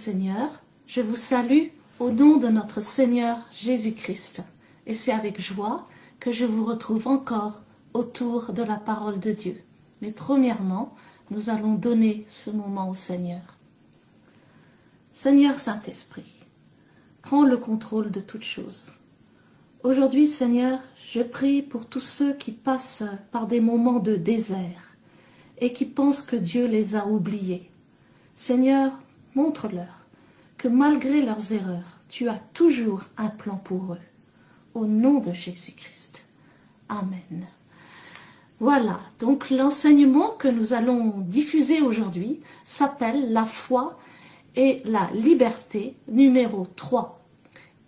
Seigneur, je vous salue au nom de notre Seigneur Jésus-Christ. Et c'est avec joie que je vous retrouve encore autour de la parole de Dieu. Mais premièrement, nous allons donner ce moment au Seigneur. Seigneur Saint-Esprit, prends le contrôle de toutes choses. Aujourd'hui, Seigneur, je prie pour tous ceux qui passent par des moments de désert et qui pensent que Dieu les a oubliés. Seigneur, montre-leur que malgré leurs erreurs, tu as toujours un plan pour eux. Au nom de Jésus-Christ. Amen. Voilà, donc l'enseignement que nous allons diffuser aujourd'hui s'appelle La foi et la liberté, numéro 3.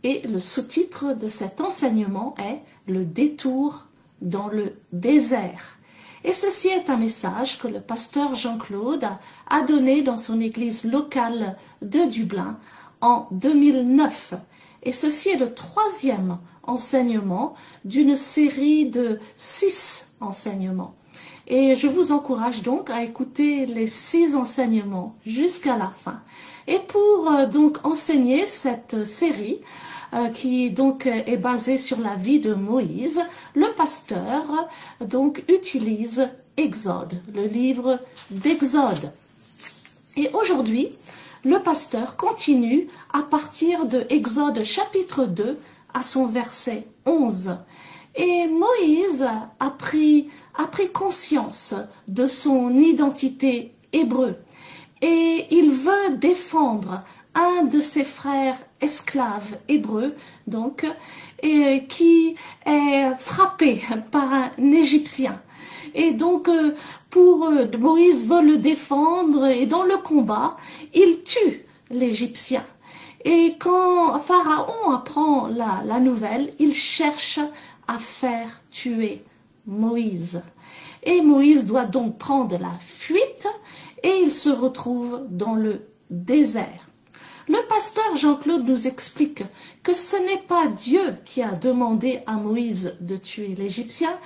Et le sous-titre de cet enseignement est « Le détour dans le désert ». Et ceci est un message que le pasteur Jean-Claude a donné dans son église locale de Dublin en 2009. Et ceci est le 3e enseignement d'une série de 6 enseignements. Et je vous encourage donc à écouter les 6 enseignements jusqu'à la fin. Et pour donc enseigner cette série, qui donc est basée sur la vie de Moïse, le pasteur donc utilise Exode, le livre d'Exode. Et aujourd'hui, le pasteur continue à partir de Exode chapitre 2 à son verset 11. Et Moïse a pris conscience de son identité hébreu et il veut défendre un de ses frères esclaves hébreux, donc, et qui est frappé par un Égyptien. Et donc, Moïse veut le défendre et dans le combat, il tue l'Égyptien. Et quand Pharaon apprend la nouvelle, il cherche à faire tuer Moïse. Et Moïse doit donc prendre la fuite et il se retrouve dans le désert. Le pasteur Jean-Claude nous explique que ce n'est pas Dieu qui a demandé à Moïse de tuer l'Égyptien,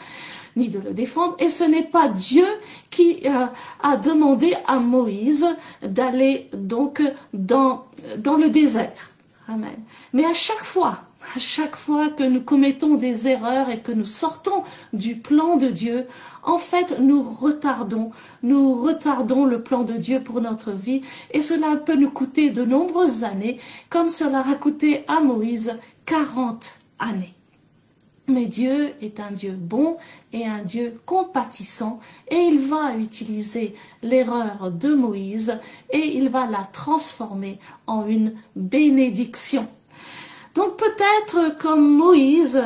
ni de le défendre, et ce n'est pas Dieu qui a demandé à Moïse d'aller donc dans le désert. Amen. Mais à chaque fois que nous commettons des erreurs et que nous sortons du plan de Dieu, en fait, nous retardons le plan de Dieu pour notre vie et cela peut nous coûter de nombreuses années, comme cela a coûté à Moïse 40 années. Mais Dieu est un Dieu bon et un Dieu compatissant et il va utiliser l'erreur de Moïse et il va la transformer en une bénédiction. Donc peut-être comme Moïse,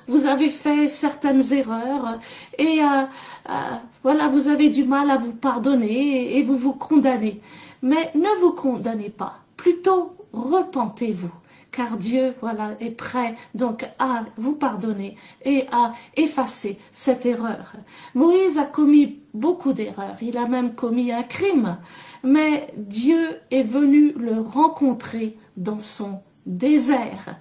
vous avez fait certaines erreurs et voilà, vous avez du mal à vous pardonner et vous vous condamnez. Mais ne vous condamnez pas, plutôt repentez-vous. Car Dieu, voilà, est prêt donc à vous pardonner et à effacer cette erreur. Moïse a commis beaucoup d'erreurs, il a même commis un crime, mais Dieu est venu le rencontrer dans son désert.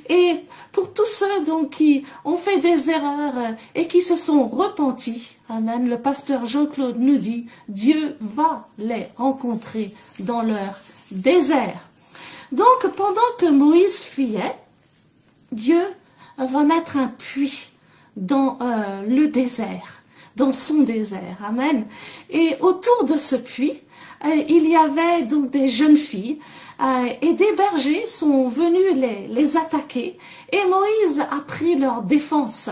Et pour tous ceux donc qui ont fait des erreurs et qui se sont repentis, amen, le pasteur Jean-Claude nous dit, Dieu va les rencontrer dans leur désert. Donc, pendant que Moïse fuyait, Dieu va mettre un puits dans le désert, dans son désert. Amen. Et autour de ce puits, il y avait donc des jeunes filles et des bergers sont venus les attaquer. Et Moïse a pris leur défense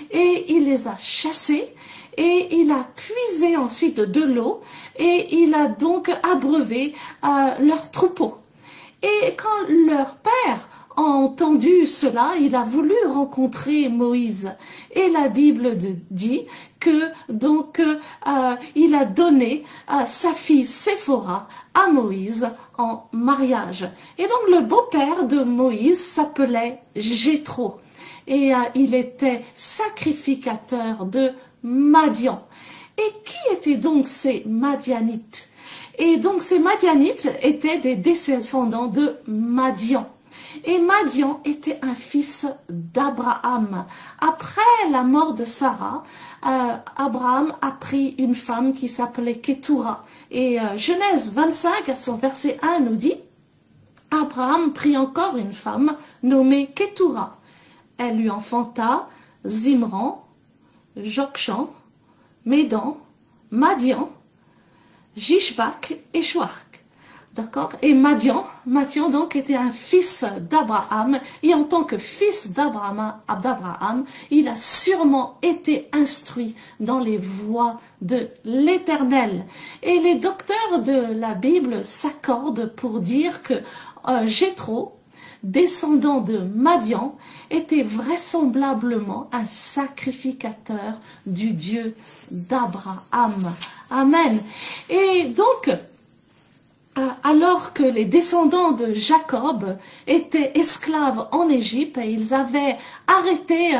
et il les a chassés. Et il a puisé ensuite de l'eau et il a donc abreuvé leurs troupeaux. Et quand leur père a entendu cela, il a voulu rencontrer Moïse. Et la Bible dit que donc il a donné sa fille Séphora à Moïse en mariage. Et donc le beau-père de Moïse s'appelait Jéthro. Et il était sacrificateur de Madian. Et qui étaient donc ces Madianites? Et donc ces Madianites étaient des descendants de Madian. Et Madian était un fils d'Abraham. Après la mort de Sarah, Abraham a pris une femme qui s'appelait Ketura. Et Genèse 25, à son verset 1, nous dit Abraham prit encore une femme nommée Ketura. Elle lui enfanta Zimran, Jokshan, Médan, Madian, Jishbak et Chouark. D'accord? Et Madian donc était un fils d'Abraham, et en tant que fils d'Abraham, il a sûrement été instruit dans les voies de l'Éternel. Et les docteurs de la Bible s'accordent pour dire que Jéthro, descendant de Madian, était vraisemblablement un sacrificateur du Dieu d'Abraham. Amen. Et donc, alors que les descendants de Jacob étaient esclaves en Égypte et ils avaient arrêté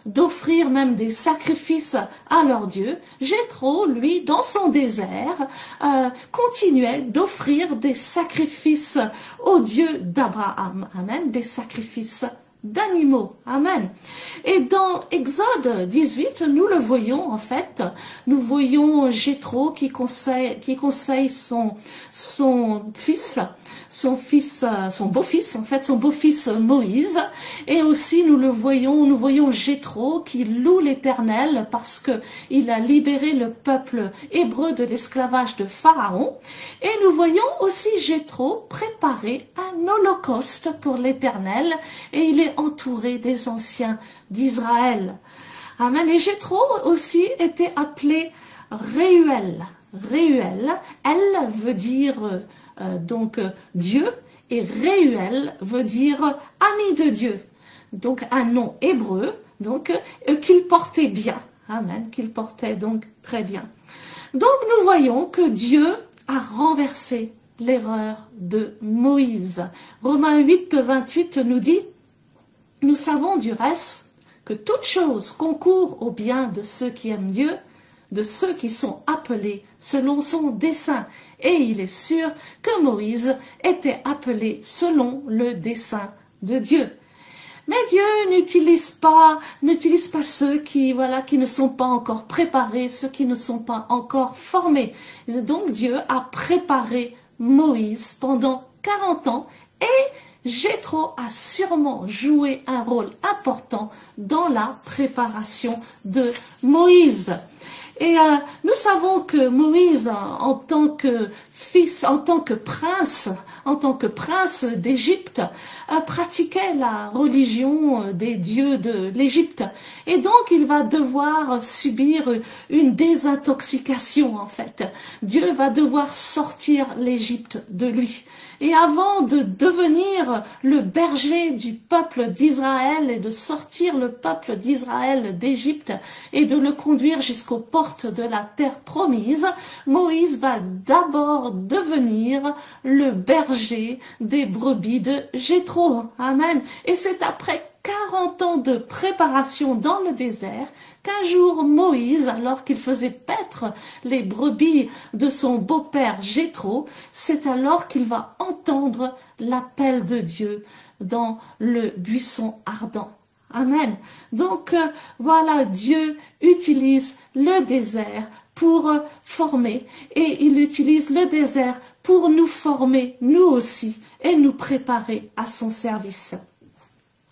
d'offrir même des sacrifices à leur Dieu, Jéthro, lui, dans son désert, continuait d'offrir des sacrifices au Dieu d'Abraham. Amen, des sacrifices d'animaux. Amen. Et dans Exode 18, nous le voyons en fait, nous voyons Jéthro qui conseille son beau-fils Moïse, et aussi nous voyons Jéthro qui loue l'Éternel parce que il a libéré le peuple hébreu de l'esclavage de Pharaon, et nous voyons aussi Jéthro préparer un holocauste pour l'Éternel, et il est entouré des anciens d'Israël. Amen. Et Jéthro aussi était appelé Réuel. Réuel, elle veut dire Dieu, et Réuel veut dire ami de Dieu. Donc un nom hébreu, qu'il portait bien. Amen, qu'il portait donc très bien. Donc nous voyons que Dieu a renversé l'erreur de Moïse. Romains 8, 28 nous dit: nous savons du reste que toute chose concourt au bien de ceux qui aiment Dieu, de ceux qui sont appelés selon son dessein. Et il est sûr que Moïse était appelé selon le dessein de Dieu. Mais Dieu n'utilise pas ceux qui ne sont pas encore préparés, ceux qui ne sont pas encore formés. Donc Dieu a préparé Moïse pendant 40 ans, et Jéthro a sûrement joué un rôle important dans la préparation de Moïse. Et nous savons que Moïse, en tant que prince d'Égypte, pratiquait la religion des dieux de l'Égypte. Et donc, il va devoir subir une désintoxication, en fait. Dieu va devoir sortir l'Égypte de lui. Et avant de devenir le berger du peuple d'Israël et de sortir le peuple d'Israël d'Égypte et de le conduire jusqu'aux portes de la terre promise, Moïse va d'abord devenir le berger des brebis de Jéthro. Amen. Et c'est après 40 ans de préparation dans le désert qu'un jour Moïse, alors qu'il faisait paître les brebis de son beau-père Jéthro, c'est alors qu'il va entendre l'appel de Dieu dans le buisson ardent. Amen. Donc voilà, Dieu utilise le désert pour former, et il utilise le désert pour nous former nous aussi et nous préparer à son service.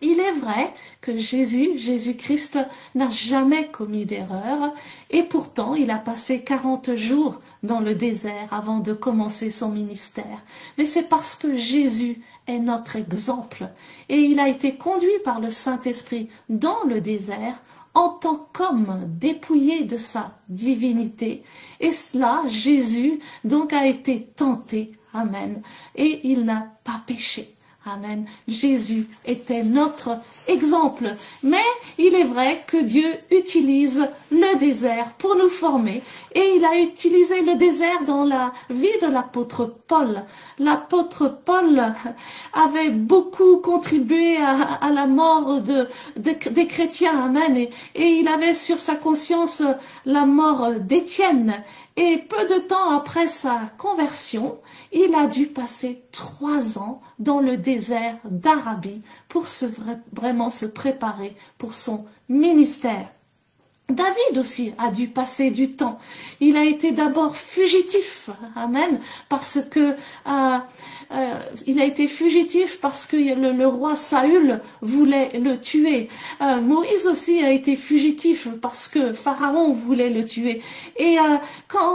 Il est vrai que Jésus-Christ n'a jamais commis d'erreur, et pourtant il a passé 40 jours dans le désert avant de commencer son ministère. Mais c'est parce que Jésus est notre exemple, et il a été conduit par le Saint-Esprit dans le désert en tant qu'homme dépouillé de sa divinité. Et cela, Jésus donc a été tenté. Amen. Et il n'a pas péché. Amen. Jésus était notre exemple. Mais il est vrai que Dieu utilise le désert pour nous former. Et il a utilisé le désert dans la vie de l'apôtre Paul. L'apôtre Paul avait beaucoup contribué à la mort des chrétiens. Amen. Et il avait sur sa conscience la mort d'Étienne. Et peu de temps après sa conversion, il a dû passer 3 ans dans le désert d'Arabie pour vraiment se préparer pour son ministère. David aussi a dû passer du temps. Il a été d'abord fugitif, amen, parce que il a été fugitif parce que le roi Saül voulait le tuer. Moïse aussi a été fugitif parce que Pharaon voulait le tuer. Et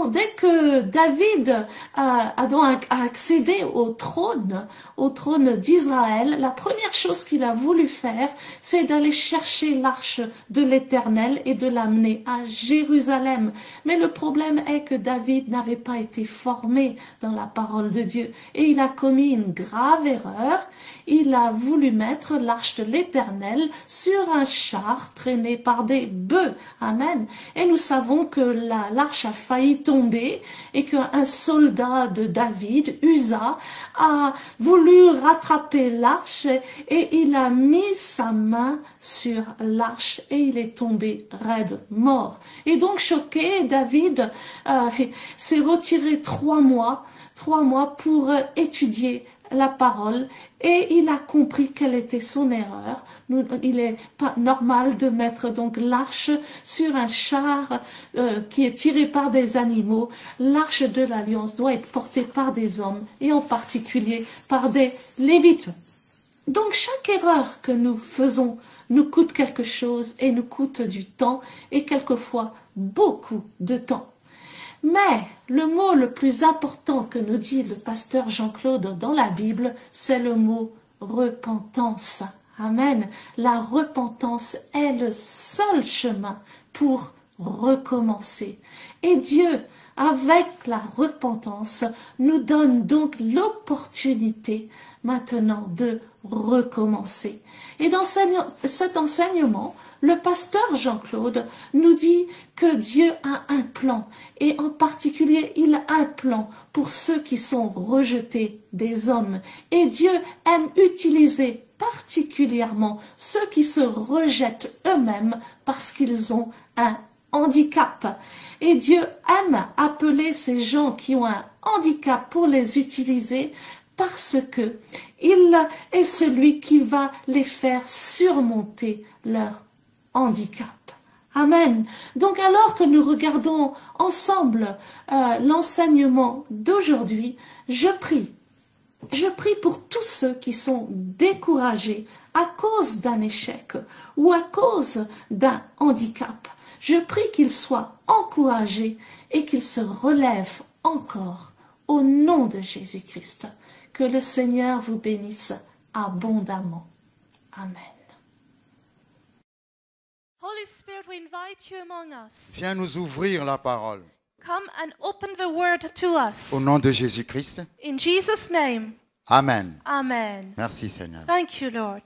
dès que David a donc accédé au trône d'Israël, la première chose qu'il a voulu faire, c'est d'aller chercher l'arche de l'Éternel et de l'amener à Jérusalem. Mais le problème est que David n'avait pas été formé dans la parole de Dieu et il a commis une grave erreur. Il a voulu mettre l'arche de l'Éternel sur un char traîné par des bœufs. Amen. Et nous savons que l'arche a failli tomber et qu'un soldat de David, Uza, a voulu rattraper l'arche et il a mis sa main sur l'arche et il est tombé raide, mort. Et donc choqué, David s'est retiré 3 mois pour étudier la parole et il a compris quelle était son erreur. Il est pas normal de mettre donc l'arche sur un char qui est tiré par des animaux. L'arche de l'alliance doit être portée par des hommes et en particulier par des lévites. Donc chaque erreur que nous faisons nous coûte quelque chose et nous coûte du temps et quelquefois beaucoup de temps. Mais le mot le plus important que nous dit le pasteur Jean-Claude dans la Bible, c'est le mot repentance. Amen. La repentance est le seul chemin pour recommencer. Et Dieu, avec la repentance, nous donne donc l'opportunité maintenant de recommencer. Et dans cet enseignement, le pasteur Jean-Claude nous dit que Dieu a un plan, et en particulier, il a un plan pour ceux qui sont rejetés des hommes. Et Dieu aime utiliser particulièrement ceux qui se rejettent eux-mêmes parce qu'ils ont un handicap. Et Dieu aime appeler ces gens qui ont un handicap pour les utiliser parce que il est celui qui va les faire surmonter leur handicap. Amen. Donc alors que nous regardons ensemble l'enseignement d'aujourd'hui, je prie pour tous ceux qui sont découragés à cause d'un échec ou à cause d'un handicap. Je prie qu'ils soient encouragés et qu'ils se relèvent encore au nom de Jésus-Christ. Que le Seigneur vous bénisse abondamment. Amen. Holy Spirit, we invite you among us. Viens nous ouvrir la parole. Come and open the word to us. Au nom de Jésus-Christ. In Jesus' name. Amen. Amen. Merci Seigneur. Thank you, Lord.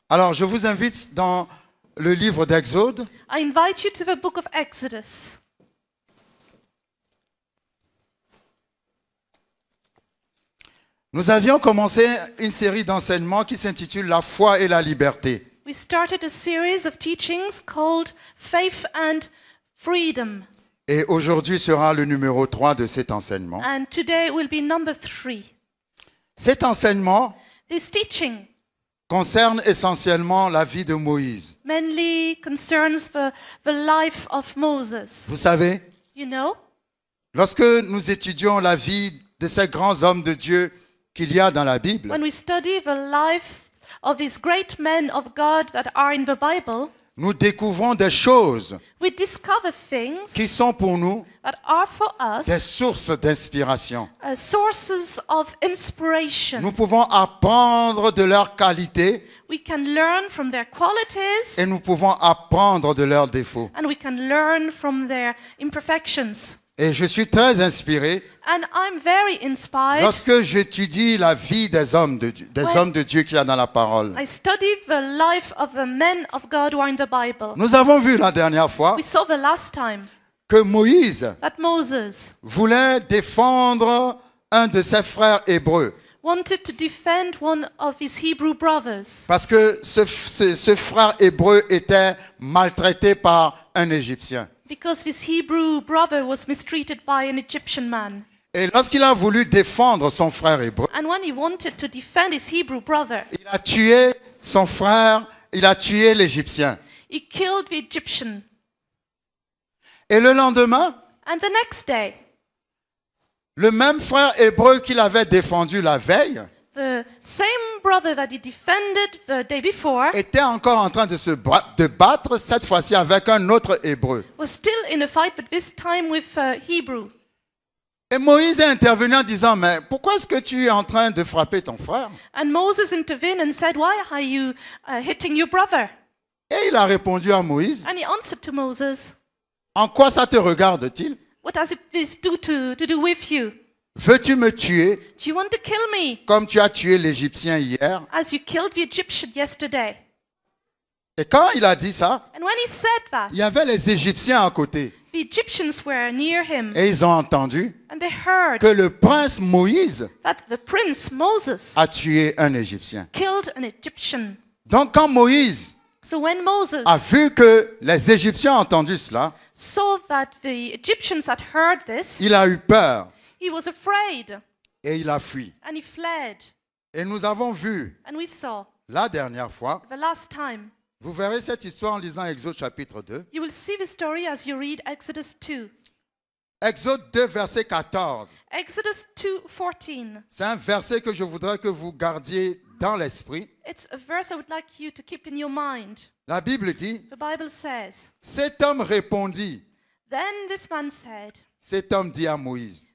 Alors, je vous invite dans le livre d'Exode. I invite you to the book of Exodus. Nous avions commencé une série d'enseignements qui s'intitule La foi et la liberté. We started a series of teachings called Faith and Freedom. Et aujourd'hui sera le numéro 3 de cet enseignement. And today will be number 3. Cet enseignement This teaching concerne essentiellement la vie de Moïse. mainly concerns the life of Moses. Vous savez, You know, lorsque nous étudions la vie de ces grands hommes de Dieu qu'il y a dans la Bible, when we study the life of these great men of God that are in the Bible, nous découvrons des choses we discover things qui sont pour nous that are for des us sources d'inspiration. sources of inspiration. Nous pouvons apprendre de leurs qualités We can learn from their qualities et nous pouvons apprendre de leurs défauts. and we can learn from their imperfections. Et je suis très inspiré And I'm very inspired. lorsque j'étudie la vie des hommes de Dieu, hommes de Dieu qu'il y a dans la parole. I study the life of the men of God who are in the Bible. Nous avons vu la dernière fois We saw the last time que Moïse that Moses voulait défendre un de ses frères hébreux. wanted to defend one of his Hebrew brothers Parce que ce frère hébreu était maltraité par un Égyptien. because this Hebrew brother was mistreated by an Egyptian man. Et lorsqu'il a voulu défendre son frère hébreu, And when he wanted to defend his Hebrew brother, il a tué son frère, il a tué l'Égyptien. he killed the Egyptian. Et le lendemain, And the next day, le même frère hébreu qu'il avait défendu la veille the same brother that he defended the day before était encore en train de battre, cette fois-ci avec un autre hébreu. was still in a fight, but this time with Hebrew. Et Moïse est intervenu en disant, mais pourquoi est-ce que tu es en train de frapper ton frère? And Moses intervened and said, why are you hitting your brother? Et il a répondu à Moïse, And he answered to Moses, en quoi ça te regarde-t-il? what does this do to do with you? Veux-tu me tuer Do you want to kill me comme tu as tué l'Égyptien hier? as you killed the Egyptian yesterday? Et quand il a dit ça, And when he said that, il y avait les Égyptiens à côté. the Egyptians were near him, Et ils ont entendu and they heard que le prince Moïse that the prince Moses a tué un Égyptien. killed an Egyptian. Donc quand Moïse So when Moses a vu que les Égyptiens ont entendu cela, saw that the Egyptians had heard this, il a eu peur he was afraid, et il a fui. and he fled. Et nous avons vu And we saw la dernière fois, the last time. vous verrez cette histoire en lisant Exode chapitre 2. You will see the story as you read Exodus 2. Exode 2, verset 14. Exodus 2:14. C'est un verset que je voudrais que vous gardiez dans l'esprit. It's a verse I would like you to keep in your mind. La Bible dit, The Bible says, cet homme répondit, then this man said dit à Moïse,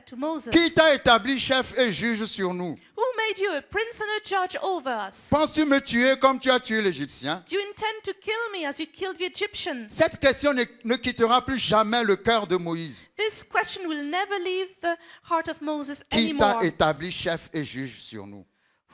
to Moses, qui t'a établi chef et juge sur nous? who made you a prince and a judge over us? Penses-tu me tuer comme tu as tué l'Égyptien? Do you intend to kill me as you killed the Egyptians? Cette question ne quittera plus jamais le cœur de Moïse. This question will never leave the heart of Moses Qui t'a anymore. établi chef et juge sur nous?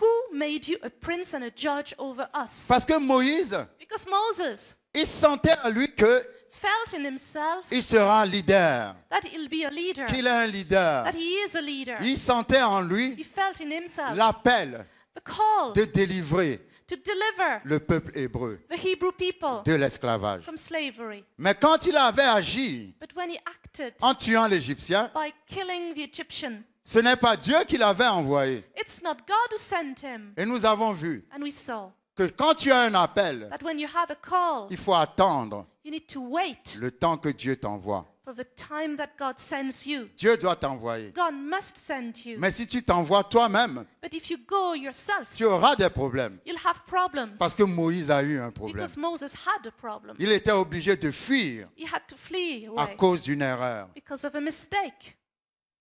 Who made you a prince and a judge over us? Parce que Moïse, Because Moses il sentait à lui que felt in himself il sera leader, that he'll be a leader, qu'il est un leader. that he is a leader. Il sentait en He lui felt in himself l'appel the call de délivrer to deliver le peuple hébreu the Hebrew people de l'esclavage. from slavery. Mais quand il avait agi But when he acted en tuant l'Égyptien, by killing the Egyptian, ce n'est pas Dieu qui l'avait envoyé. it's not God who sent him. Et nous avons vu And we saw que quand tu as un appel, that when you have a call, il faut attendre you need to wait le temps que Dieu t'envoie. for the time that God sends you. Dieu doit t'envoyer. God must send you. Mais si tu t'envoies toi-même, But if you go yourself, tu auras des problèmes. you'll have problems. Parce que Moïse a eu un problème. Because Moses had a problem. Il était obligé de fuir He had to flee à away cause d'une erreur. because of a mistake.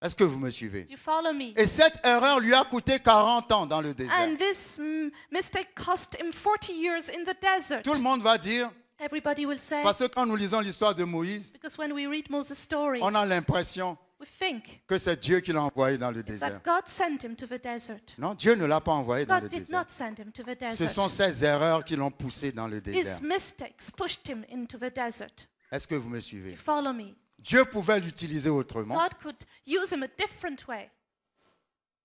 Est-ce que vous me suivez? Do you follow me? Et cette erreur lui a coûté 40 ans dans le désert. And this mistake cost him 40 years in the desert. Tout le monde va dire, Everybody will say, parce que quand nous lisons l'histoire de Moïse, because when we read Moses' story, on a l'impression we think que c'est Dieu qui l'a envoyé dans le it's désert. that God sent him to the desert. Non, Dieu ne l'a pas envoyé dans le God did désert. not send him to the Ce desert. sont ces erreurs qui l'ont poussé dans le His désert. mistakes pushed him into the desert. Est-ce que vous me Do suivez? you follow me? Dieu pouvait l'utiliser autrement. God could use him a different way.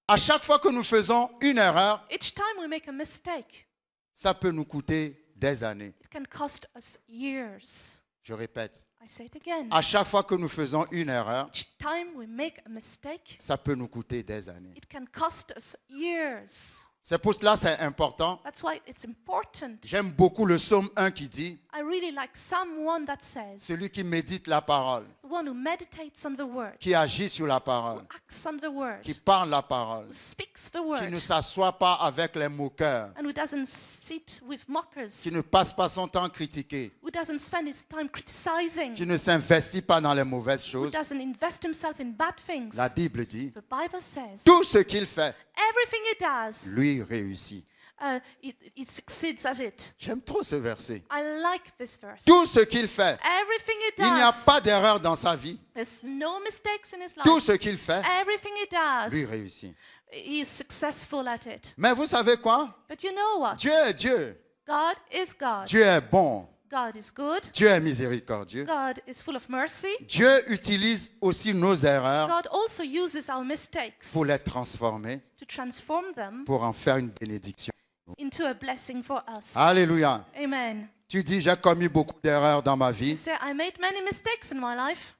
À chaque fois que nous faisons une erreur, Each time we make a mistake, ça peut nous coûter des années. it can cost us years. Je répète, I say it again. à chaque fois que nous faisons une erreur, Each time we make a mistake, ça peut nous coûter des années. it can cost us years. C'est pour cela que c'est important. That's why it's important. J'aime beaucoup le psaume 1 qui dit, I really like Psalm 1 that says, celui qui médite la parole, the one who meditates on the word, qui agit sur la who parole, acts on the word, qui parle la parole, who speaks the qui word, ne s'assoit pas avec les moqueurs, and who doesn't sit with mockers, qui ne passe pas son temps à critiquer, who doesn't spend his time criticizing, qui ne s'investit pas dans les mauvaises who choses. doesn't invest himself in bad things. La Bible dit, The Bible says tout ce qu'il fait, everything he does, lui réussit. he succeeds at it. J'aime trop ce verset. I like this verse. Tout ce qu'il fait, Everything he il n'y a does, pas d'erreur dans sa vie. there's no mistakes in his Tout life. ce qu'il fait, Everything he does, lui réussit. he is successful at it. Mais vous savez quoi? But you know what? Dieu est Dieu. God is God. Dieu est bon. God is good. Dieu est miséricordieux. God is full of mercy. Dieu utilise aussi nos erreurs God also uses our mistakes pour les transformer, to transform them pour en faire une bénédiction. into a blessing for us. Alléluia. Amen. Tu dis, j'ai commis beaucoup d'erreurs dans ma You vie. say, I made many mistakes in my life.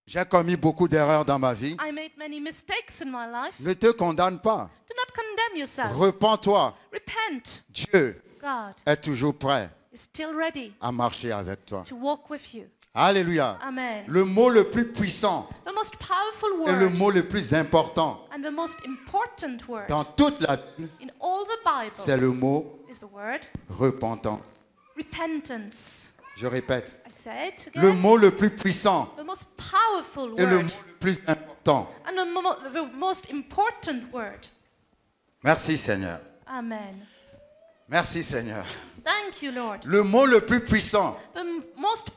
J'ai commis beaucoup d'erreurs dans ma vie. I made many mistakes in my life. Ne te condamne pas. Do not condemn yourself. Repends-toi. Repent. Dieu God est toujours prêt is still ready à marcher avec toi. to walk with you. Alléluia. Amen. Le mot le plus puissant The most powerful et le word mot le plus important and the most important word dans toute la Bible, in all the c'est Bible le mot is the word repentance. repentance. Je répète, I say it le again. mot le plus puissant The most powerful et le word mot le plus important. and the most important word. Merci Seigneur. Amen. Merci Seigneur. Thank you, Lord. Le mot le plus puissant The most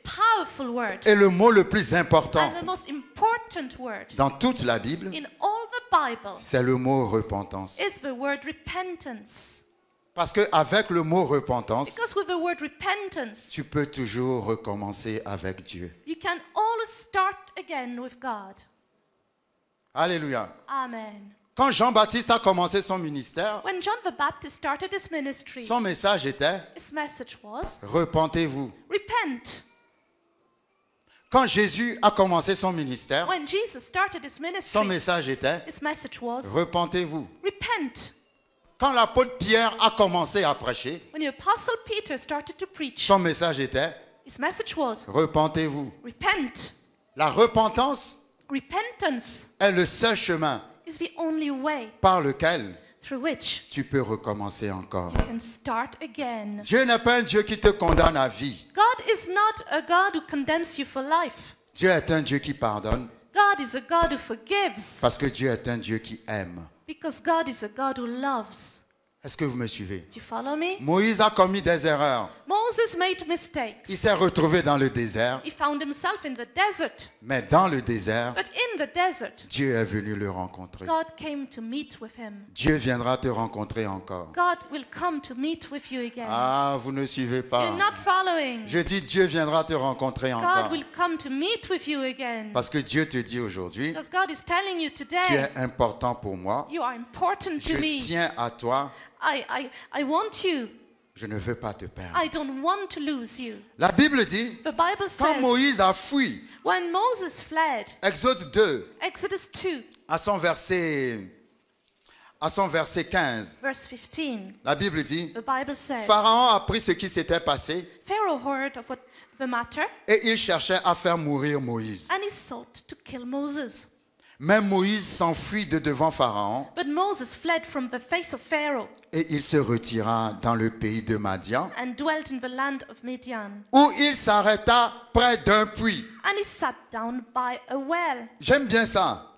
powerful word et le mot le plus important and the most important word dans toute la Bible, in all the Bible c'est le mot repentance. is the word repentance. Parce qu'avec le mot repentance, Because with the word repentance, tu peux toujours recommencer avec Dieu. you can always start again with God. Alléluia. Amen. Quand Jean-Baptiste a commencé son ministère, When John the Baptist started his ministry, son message était his message was, « Repentez-vous ». repent. Quand Jésus a commencé son ministère, When Jesus started his son ministry, message était his message was, « Repentez-vous ». repent. Quand l'apôtre Pierre a commencé à prêcher, When the apostle Peter started to preach, son message était his message was, « Repentez-vous ». repent. La repentance Repentance est le seul chemin is the only way par lequel through which tu peux recommencer encore. you can start again. Dieu n'est pas un Dieu qui te condamne à vie. God is not a God who condemns you for life. Dieu est un Dieu qui pardonne God is a God who forgives parce que Dieu est un Dieu qui aime. because God is a God who loves. Est-ce que vous me suivez? Do you follow me? Moïse a commis des erreurs. Moses made Il mistakes. s'est retrouvé dans le désert, He found himself in the desert. mais dans le désert, But in the desert, Dieu est venu le rencontrer. God came to meet with him. Dieu viendra te rencontrer encore. God will come to meet with you again. Ah, vous ne suivez pas. You're not following. Je dis Dieu viendra te rencontrer God encore. will come to meet with you again. Parce que Dieu te dit aujourd'hui, Because God is telling you tu today, es important pour moi. you are important to Je me. tiens à toi. I want you. Je ne veux pas te perdre. I don't want to lose you. La Bible dit, The Bible quand says, Moïse a fui, when Moses fled, Exode 2, Exodus 2, à son verset 15, verse 15, la Bible dit, the Bible says, Pharaon a appris ce qui s'était passé Pharaoh heard of what the matter, et il cherchait à faire mourir Moïse. and he sought to kill Moses. Mais Moïse s'enfuit de devant Pharaon But Moses fled from the face of Pharaoh et il se retira dans le pays de Madian, and dwelt in the land of Midian. où il s'arrêta près d'un puits. And he sat down by a well. J'aime bien ça.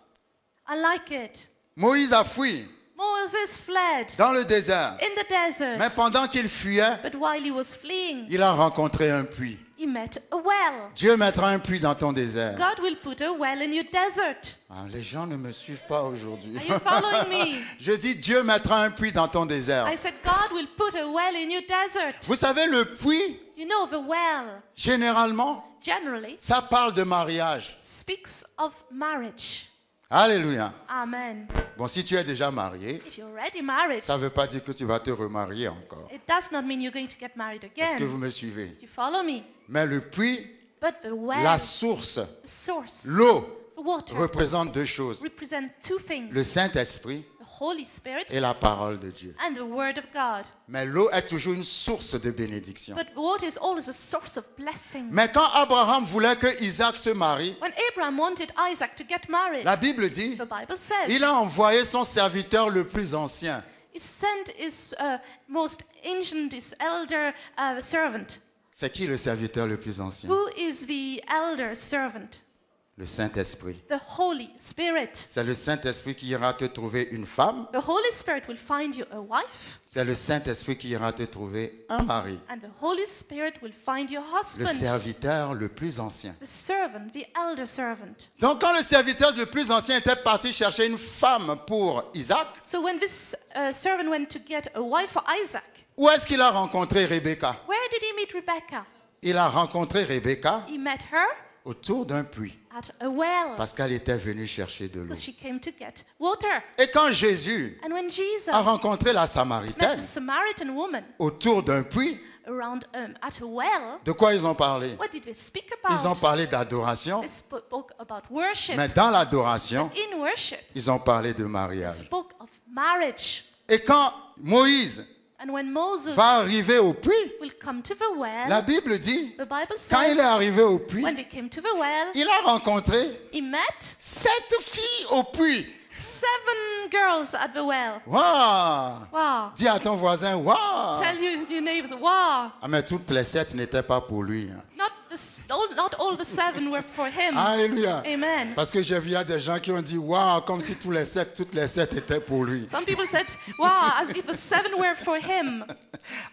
I like it. Moïse a fui Moses fled dans le désert. in the desert. Mais pendant qu'il fuyait, But while he was fleeing, il a rencontré un puits. he met a well. Dieu mettra un puits dans ton désert. God will put a well in your desert. Ah, les gens ne me suivent pas aujourd'hui. Are you following me? Je dis Dieu mettra un puits dans ton désert. I said, God will put a well in your desert. Vous savez, le puits, You know, the well généralement, generally ça parle de mariage. speaks of marriage. Alléluia. Amen. Bon, si tu es déjà marié, If you're already married, ça ne veut pas dire que tu vas te remarier encore. it does not mean you're going to get married Est-ce que again. vous me suivez? Do you follow me? Mais le puits, But the well, la source, the source, l'eau, the water, représente deux choses. represent two things. Le Saint-Esprit The Holy Spirit et la parole de Dieu. and the Word of God. Mais l'eau est toujours une source de bénédiction. But the water is always a source of blessing. Mais quand Abraham voulait que Isaac se marie, When Abraham wanted Isaac to get married, la Bible dit, the Bible says, il a envoyé son serviteur le plus ancien. he sent his most ancient, his elder servant. C'est qui le serviteur le plus ancien? Who is the elder servant? Le Saint-Esprit. The Holy Spirit. C'est le Saint-Esprit qui ira te trouver une femme. The Holy Spirit will find you a wife, C'est le Saint-Esprit qui ira te trouver un mari. and the Holy Spirit will find your Le husband, serviteur le plus ancien. the servant, the elder servant. Donc quand le serviteur le plus ancien était parti chercher une femme pour Isaac, So when this servant went to get a wife for Isaac, où est-ce qu'il a rencontré Rebecca? where did he meet Rebecca? Il a rencontré Rebecca He met her autour d'un puits at a well parce qu'elle était venue chercher de l'eau. because she came to get water. Et quand Jésus And when Jesus a rencontré la met Samaritaine the Samaritan woman autour d'un puits, around at a well, de quoi ils ont parlé? what did they speak Ils ont about? parlé d'adoration, They spoke about worship. mais dans l'adoration, In worship, ils ont parlé de they mariage. spoke of marriage. Et quand Moïse And when Moses va arriver au puits, will come to the well, la Bible dit, the Bible quand il est says, arrivé au puits, when they came to the well, il a rencontré he met 7 filles au puits. 7 girls at the well. Waouh! Wow. Dis à ton voisin, waouh! Tell your neighbors, wow. Ah, mais toutes les 7 n'étaient pas pour lui. Hein. Not all the 7 were for him. Alléluia. Amen. Parce que j'ai vu des gens qui ont dit, waouh, comme si toutes les 7 étaient pour lui. Some people said, wow, as if the 7 were for him.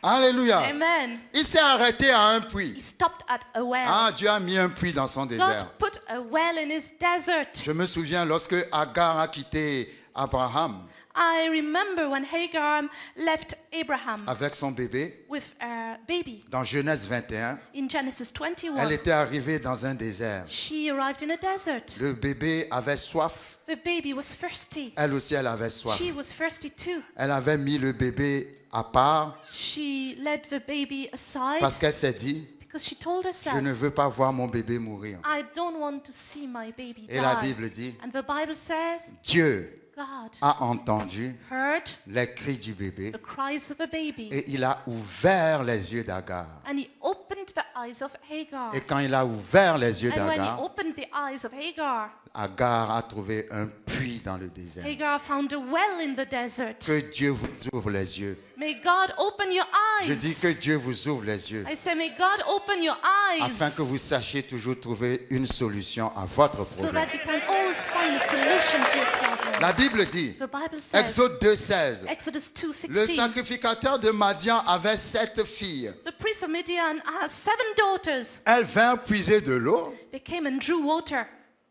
Alléluia. Amen. Il s'est arrêté à un puits. He stopped at a well. Ah, Dieu a mis un puits dans son God désert. put a well in his desert. Je me souviens lorsque Agar a quitté Abraham I remember when Hagar left Abraham avec son bébé, with a baby dans Genèse 21, in Genesis elle 21. était arrivée dans un désert. She arrived in a desert. Le bébé avait soif. The baby was thirsty. Elle aussi, elle avait soif. She was thirsty too. Elle avait mis le bébé à part She led the baby aside parce qu'elle s'est dit, because she told je herself, ne veux pas voir mon bébé mourir. I don't want to see my baby Et la die. Bible dit, And the Bible says, Dieu God a entendu heard les cris du bébé the cries of the baby. et il a ouvert les yeux d'Agar. And he opened the eyes of Hagar. Et quand il a ouvert les yeux And when he d'Agar, opened the eyes of Hagar, Agar a trouvé un puits dans le désert. Hagar found a well in the desert. Que Dieu vous ouvre les yeux. May God open your eyes. Je dis que Dieu vous ouvre les yeux I say, may God open your eyes afin que vous sachiez toujours trouver une solution à votre so problème. that you can always find a solution to your problem. La Bible dit, The Bible says, Exode 2,16, Exodus le 2:16, sacrificateur de Madian avait 7 filles. the priest of Midian has 7 daughters. Elles vinrent puiser de l'eau. They came and drew water.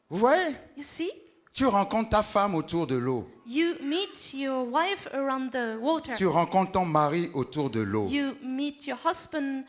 Vous voyez, You see? tu rencontres ta femme autour de l'eau. You meet your wife around the water. Tu rencontres ton mari autour de l'eau. You meet your husband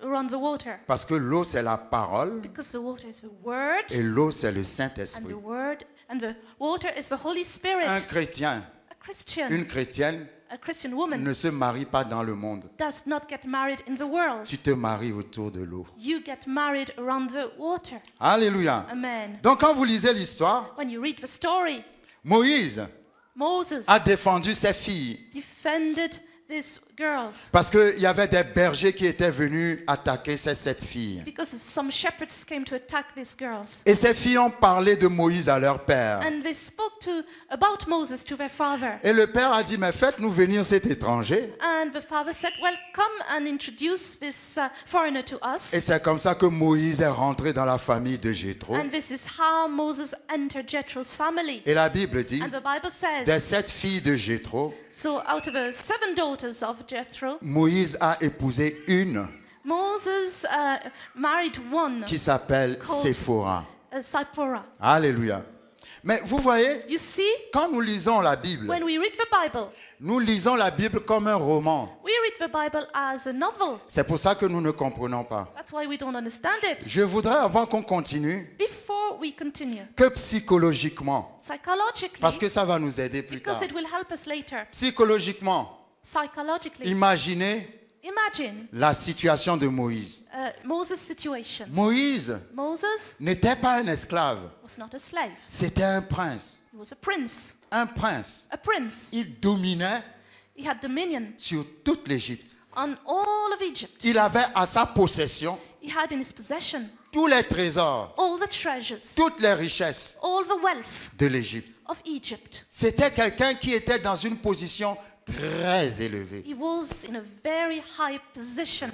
around the water. Parce que l'eau, c'est la parole Because the water is the word, et l'eau, c'est le and Saint-Esprit. the word and the water is the Holy Spirit. Un chrétien, A Christian, une chrétienne a Christian woman ne se marie pas dans le monde. does not get married in the world. Tu te maries autour de l'eau. You get married around the water. Alléluia. Amen. Donc quand vous lisez l'histoire, When you read the story, Moïse Moses a défendu ses filles defended these girls parce qu'il y avait des bergers qui étaient venus attaquer ces 7 filles. because some shepherds came to attack these girls. Et ces filles ont parlé de Moïse à leur père. And they spoke about Moses to their father. Et le père a dit, mais faites-nous venir cet étranger. And the father said, well, come and introduce this foreigner to Et us. c'est comme ça que Moïse est rentré dans la famille de Jéthro. And this is how Moses entered Jethro's family. Et la Bible dit, And the Bible des says, 7 filles de Jéthro, so out of the 7 daughters of Jethro, Moïse a épousé une Moses married one, qui s'appelle Séphora. Zipporah. Alléluia. Mais vous voyez, You see, quand nous lisons la Bible, when we read the Bible, nous lisons la Bible comme un roman. we read the Bible as a novel. C'est pour ça que nous ne comprenons pas. That's why we don't understand it. Je voudrais, avant qu'on continue, Before we continue, que psychologiquement, psychologically, parce que ça va nous aider plus tard. because it will help us later, Psychologiquement, psychologically, imaginez imagine la situation de Moïse. Moses' situation. Moïse Moses n'était pas un esclave, was not a slave. c'était un prince. He was a prince. Un prince. A prince. Il dominait He had dominion sur toute l'Égypte. on all of Egypt. Il avait à sa possession He had in his possession tous les trésors, all the treasures, toutes les richesses all the wealth de l'Égypte. of Egypt. C'était quelqu'un qui était dans une position très élevée. He was in a very high position.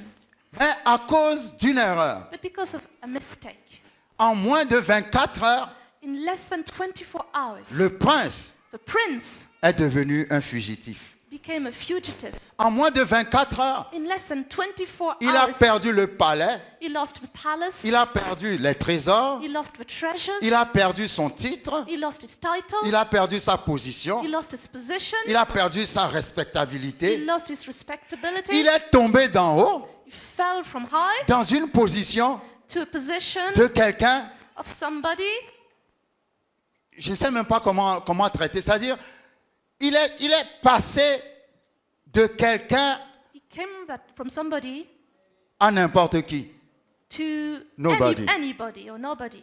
Mais à cause d'une erreur, But because of a mistake, en moins de 24 heures, in less than 24 hours, le prince the prince est devenu un fugitif. became a fugitive. En moins de 24 heures, In less than 24 il a hours, perdu le palais, he lost the palace, il a perdu les trésors, he lost the treasures, il a perdu son titre, he lost his title, il a perdu sa position, he lost his position, il a perdu sa he respectabilité. lost his respectability, Il est tombé d'en haut he fell from high dans une position to a position de quelqu'un, of somebody. je ne sais même pas comment traiter, c'est-à-dire, il est passé de quelqu'un He came from somebody à n'importe qui. to Nobody. anybody or nobody.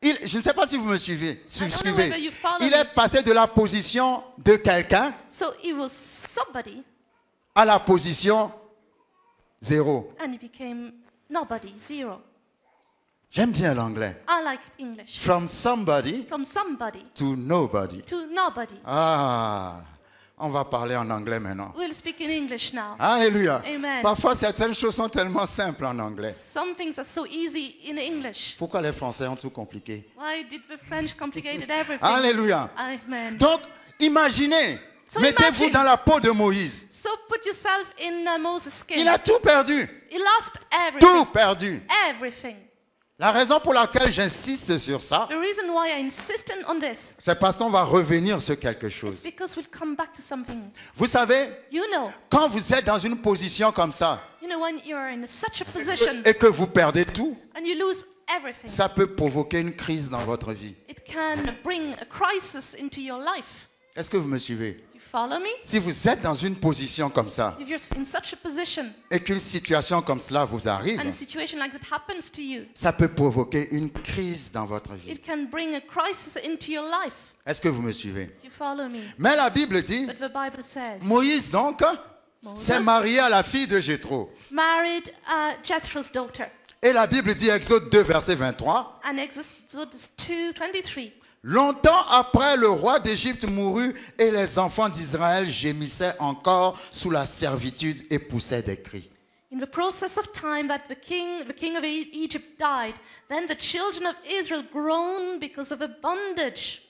Je ne sais pas si vous me suivez. don't know whether you follow Il me. est passé de la position de quelqu'un So he was somebody à la position 0. and he became nobody, zero. J'aime bien l'anglais. I like English. From somebody From somebody to nobody. to nobody. Ah, on va parler en anglais maintenant. We'll speak in English now. Alléluia. Amen. Parfois, certaines choses sont tellement simples en anglais. Some things are so easy in English. Pourquoi les Français ont tout compliqué? Why did the French complicate everything? Alléluia. Amen. Donc, imaginez, So mettez-vous imagine. dans la peau de Moïse. So put yourself in Moses' skin. Il a tout perdu. He lost everything. Tout perdu. Everything. La raison pour laquelle j'insiste sur ça, The reason why I insist on this c'est parce qu'on va revenir sur quelque is chose. because we'll come back to something. Vous savez, You know, quand vous êtes dans une position comme ça when you're in such a position et que vous perdez tout, and you lose everything, ça peut provoquer une crise dans votre vie. it can bring a crisis into your life. Est-ce que vous me suivez? Do you follow me? Si vous êtes dans une position comme ça If you're in such a position et qu'une situation comme cela vous arrive, and a situation like that happens to you, ça peut provoquer une crise dans votre vie. it can bring a crisis into your life. Est-ce que vous me suivez? Do you follow me? Mais la Bible dit, But the Bible says Moïse donc s'est marié à la fille de Jéthro. married Jethro's daughter. Et la Bible dit, Exode 2, verset 23, And Exodus 2:23. longtemps après, le roi d'Égypte mourut et les enfants d'Israël gémissaient encore sous la servitude et poussaient des cris. In the process of time that the king of Egypt died, then the children of Israel groaned because of a bondage.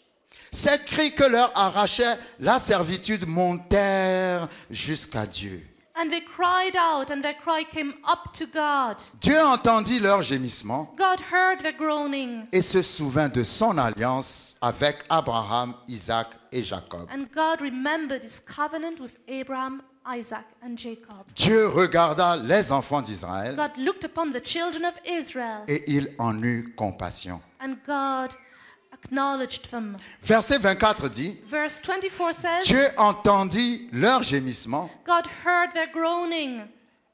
Ces cris que leur arrachait la servitude montèrent jusqu'à Dieu. And they cried out, and their cry came up to God. Dieu entendit leur gémissement God heard their groaning, et se souvint de son alliance avec Abraham, Isaac et Jacob. and God remembered his covenant with Abraham, Isaac, and Jacob. Dieu regarda les enfants d'Israël God looked upon the children of Israel, et il en eut compassion. and God acknowledged them. Verset 24 dit, Verse 24 says, Dieu entendit leur gémissement God heard their groaning,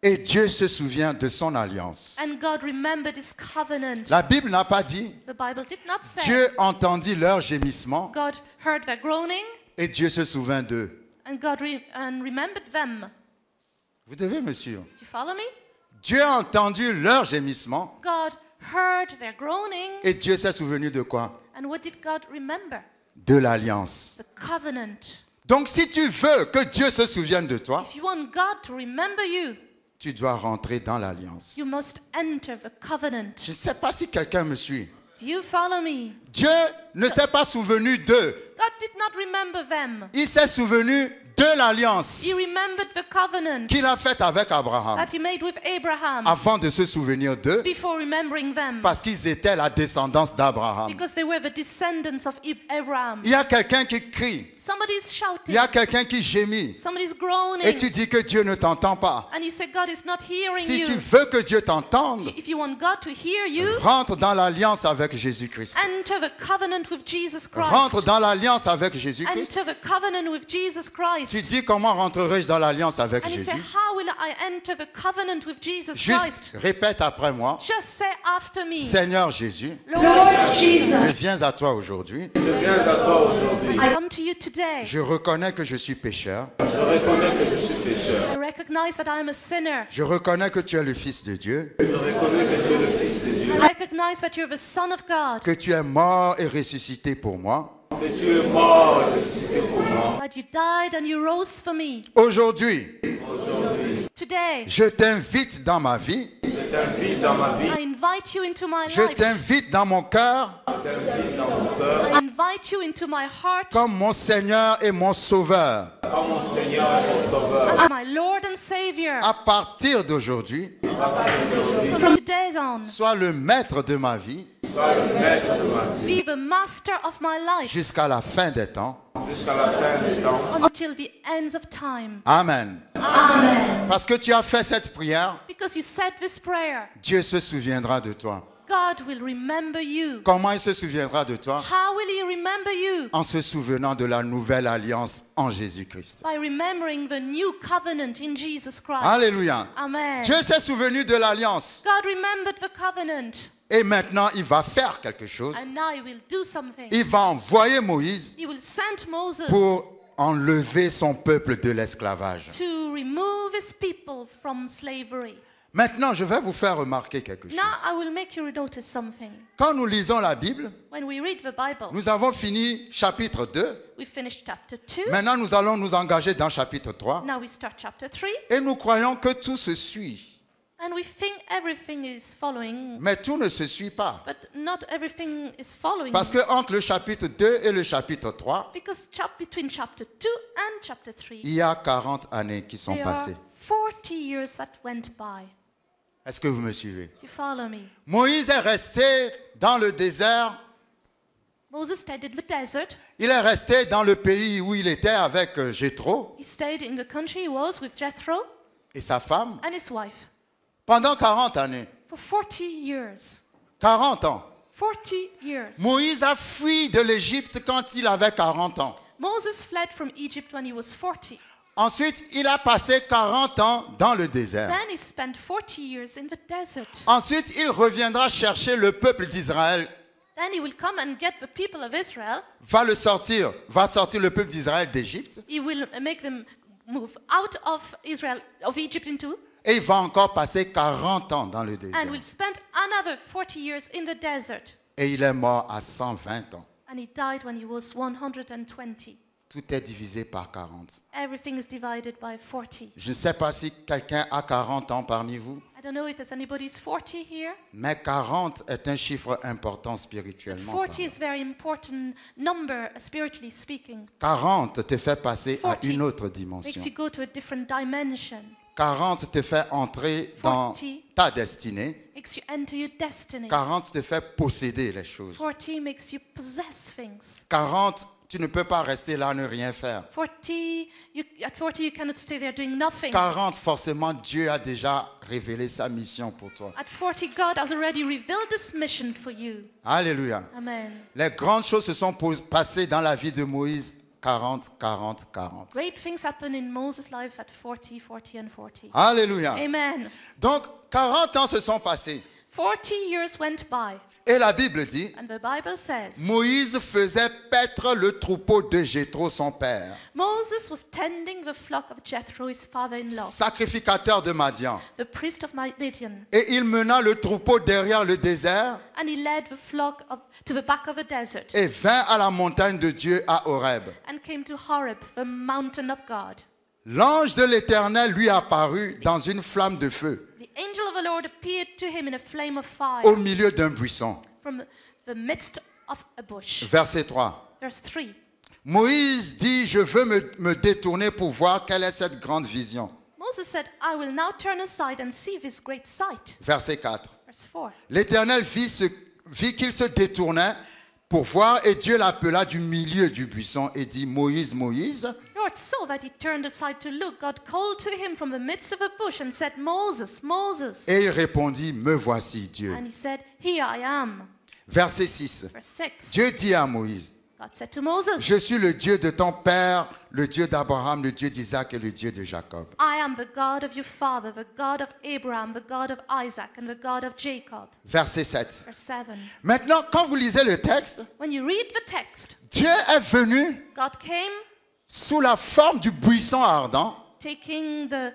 et Dieu se souvient de son alliance. and God remembered his covenant. La Bible n'a pas dit, The Bible did not say Dieu entendit leur gémissement God heard their groaning, et Dieu se souvint d'eux. and God remembered them. Vous devez me suivre. Do you follow me? Dieu a entendu leur gémissement God heard their groaning, et Dieu s'est souvenu de quoi? and what did God remember? De l'alliance. The covenant. Donc si tu veux que Dieu se souvienne de toi, If you want God to remember you, tu dois rentrer dans l'alliance. you must enter the covenant. Je ne sais pas si quelqu'un me suit. Do you follow me? Dieu ne s'est pas souvenu d'eux. God did not remember them. Il s'est souvenu de l'alliance He remembered the covenant qu'il a faite avec Abraham that he made with Abraham avant de se souvenir d'eux before remembering them, parce qu'ils étaient la descendance d'Abraham. because they were the descendants of Abraham. Il y a quelqu'un qui crie, Somebody's il shouting, y a quelqu'un qui gémit somebody's et groaning, tu dis que Dieu ne t'entend pas. and you say God is not hearing Si tu you. veux que Dieu t'entende, If you want God to hear you, rentre dans l'alliance avec Jésus-Christ. enter the covenant with Jesus Rentre Christ. dans l'alliance avec Jésus-Christ. Enter the covenant with Jesus Tu Christ. dis comment rentrerai-je dans l'alliance avec And you say, Jésus? how will I enter the covenant with Jesus Juste Christ? répète après moi. Just say after me, Seigneur Jésus, Lord je Jesus, viens à toi aujourd'hui. Je viens à toi aujourd'hui. I come to you today. Je reconnais que je suis pécheur. Je reconnais que je suis pécheur. I recognize that I am a sinner. Je reconnais que tu es le Fils de Dieu, Je reconnais que tu es le Fils de Dieu. I recognize that you're the Son of God, que tu es mort et ressuscité pour moi. Que tu es mort et ressuscité pour moi. that you died and you rose for me. Aujourd'hui, Today, je t'invite dans ma vie. Je t'invite dans ma vie. I invite you into my Je life. t'invite dans mon cœur Je t'invite dans mon cœur. I invite you into my heart comme mon Seigneur et mon Sauveur. Comme mon Seigneur et mon Sauveur. as my Lord and Savior. À partir d'aujourd'hui, From today on, sois le maître de ma vie Sois le maître de ma vie. be the master of my life jusqu'à la fin des temps. Jusqu'à la fin des temps. until the ends of time. Amen. Parce que tu as fait cette prière, Because you said this prayer, Dieu se souviendra de toi. God will remember you. Comment il se souviendra de toi? How will He remember you? En se souvenant de la nouvelle alliance en Jésus-Christ. By remembering the new covenant in Jesus Christ. Alléluia. Amen. Dieu s'est souvenu de l'alliance. God remembered the covenant, Et maintenant, il va faire quelque chose. and now He will do something. Il va envoyer Moïse He will send Moses pour enlever son peuple de l'esclavage. to remove his people from slavery. Maintenant, je vais vous faire remarquer quelque chose. Now I will make you notice something. Quand nous lisons la Bible, When we read the Bible, nous avons fini chapitre 2. we finish chapter 2. Maintenant, nous allons nous engager dans chapitre 3. Now we start chapter 3. Et nous croyons que tout se suit. And we think everything is following, Mais tout ne se suit pas. but not everything is following. Parce que entre le chapitre 2 et le chapitre 3, Because between chapter 2 and chapter 3, il y a 40 années qui sont there are passées. 40 years that went by. Est-ce que vous me suivez? Do you follow me? Moïse est resté dans le désert. Moses stayed in the desert. Il est resté dans le pays où il était avec Jéthro He stayed in the country he was with Jethro et sa femme and his wife pendant 40 années. for 40 years. 40 ans. 40 years. Moïse a fui de l'Égypte quand il avait 40 ans. Moses fled from Egypt when he was 40. Ensuite, il a passé 40 ans dans le désert. Then he spent 40 years in the desert. Ensuite, il reviendra chercher le peuple d'Israël, Then he will come and get the people of Israel. va sortir le peuple d'Israël d'Égypte, He will make them move out of Israel, of Egypt into, et il va encore passer 40 ans dans le désert. and will spend another 40 years in the desert. Et il est mort à 120 ans. And he died when he was 120. Tout est divisé par 40. Everything is divided by 40. Je ne sais pas si quelqu'un a 40 ans parmi vous, I don't know if there's anybody's 40 here. mais 40 est un chiffre important But spirituellement 40 parlant. is a very important number, spiritually speaking. 40 te fait passer à 40 une autre Makes dimension. you go to a different dimension. 40 te fait entrer dans 40 ta destinée. makes you enter your destiny. 40 te fait posséder les choses. 40 makes you possess things. 40, tu ne peux pas rester là, ne rien faire. 40, at 40 you cannot stay there doing nothing. 40, forcément, Dieu a déjà révélé sa mission pour toi. At 40, God has already revealed this mission for you. Alléluia. Amen. Les grandes choses se sont passées dans la vie de Moïse. 40, 40, 40. Great things happen in Moses' life at 40, 40, and 40. Alléluia. Amen. Donc, 40 ans se sont passés. 40 years went by, Et la Bible dit, and the Bible says Moïse faisait paître le troupeau de Jéthro, son père, Moses was tending the flock of Jethro, his father-in-law, sacrificateur de Madian. the priest of Midian, Et il mena le troupeau derrière le désert and he led the flock to the back of the desert et vint à la montagne de Dieu à Horeb. and came to Horeb, the mountain of God. L'ange de l'Éternel lui apparut dans une flamme de feu The angel of the Lord appeared to him in a flame of fire au milieu d'un buisson. from the midst of a bush. Verset 3. Verse 3. Moïse dit, je veux me détourner pour voir quelle est cette grande vision. Moses said, I will now turn aside and see this great sight. Verset 4. Verse 4. L'Éternel vit qu'il se détournait pour voir et Dieu l'appela du milieu du buisson et dit, Moïse, Moïse. Lord saw that he turned aside to look. God called to him from the midst of a bush and said, Moses, Moses. Et il répondit, me voici Dieu. And he said, Here I am. Verset 6. Verse 6. Dieu dit à Moïse, God said to Moses, je suis le Dieu de ton père, le Dieu d'Abraham, le Dieu d'Isaac et le Dieu de Jacob. I am the God of your father, the God of Abraham, the God of Isaac, and the God of Jacob. Verset 7. Verse 7. Maintenant, quand vous lisez le texte, When you read the text, Dieu est venu God came sous la forme du buisson ardent taking the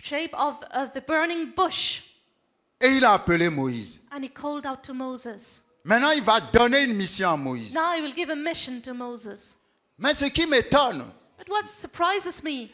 shape of the burning bush, et il a appelé Moïse. and he called out to Moses. Maintenant, il va donner une mission à Moïse. Now he will give a mission to Moses. Mais ce qui m'étonne, But what surprises me,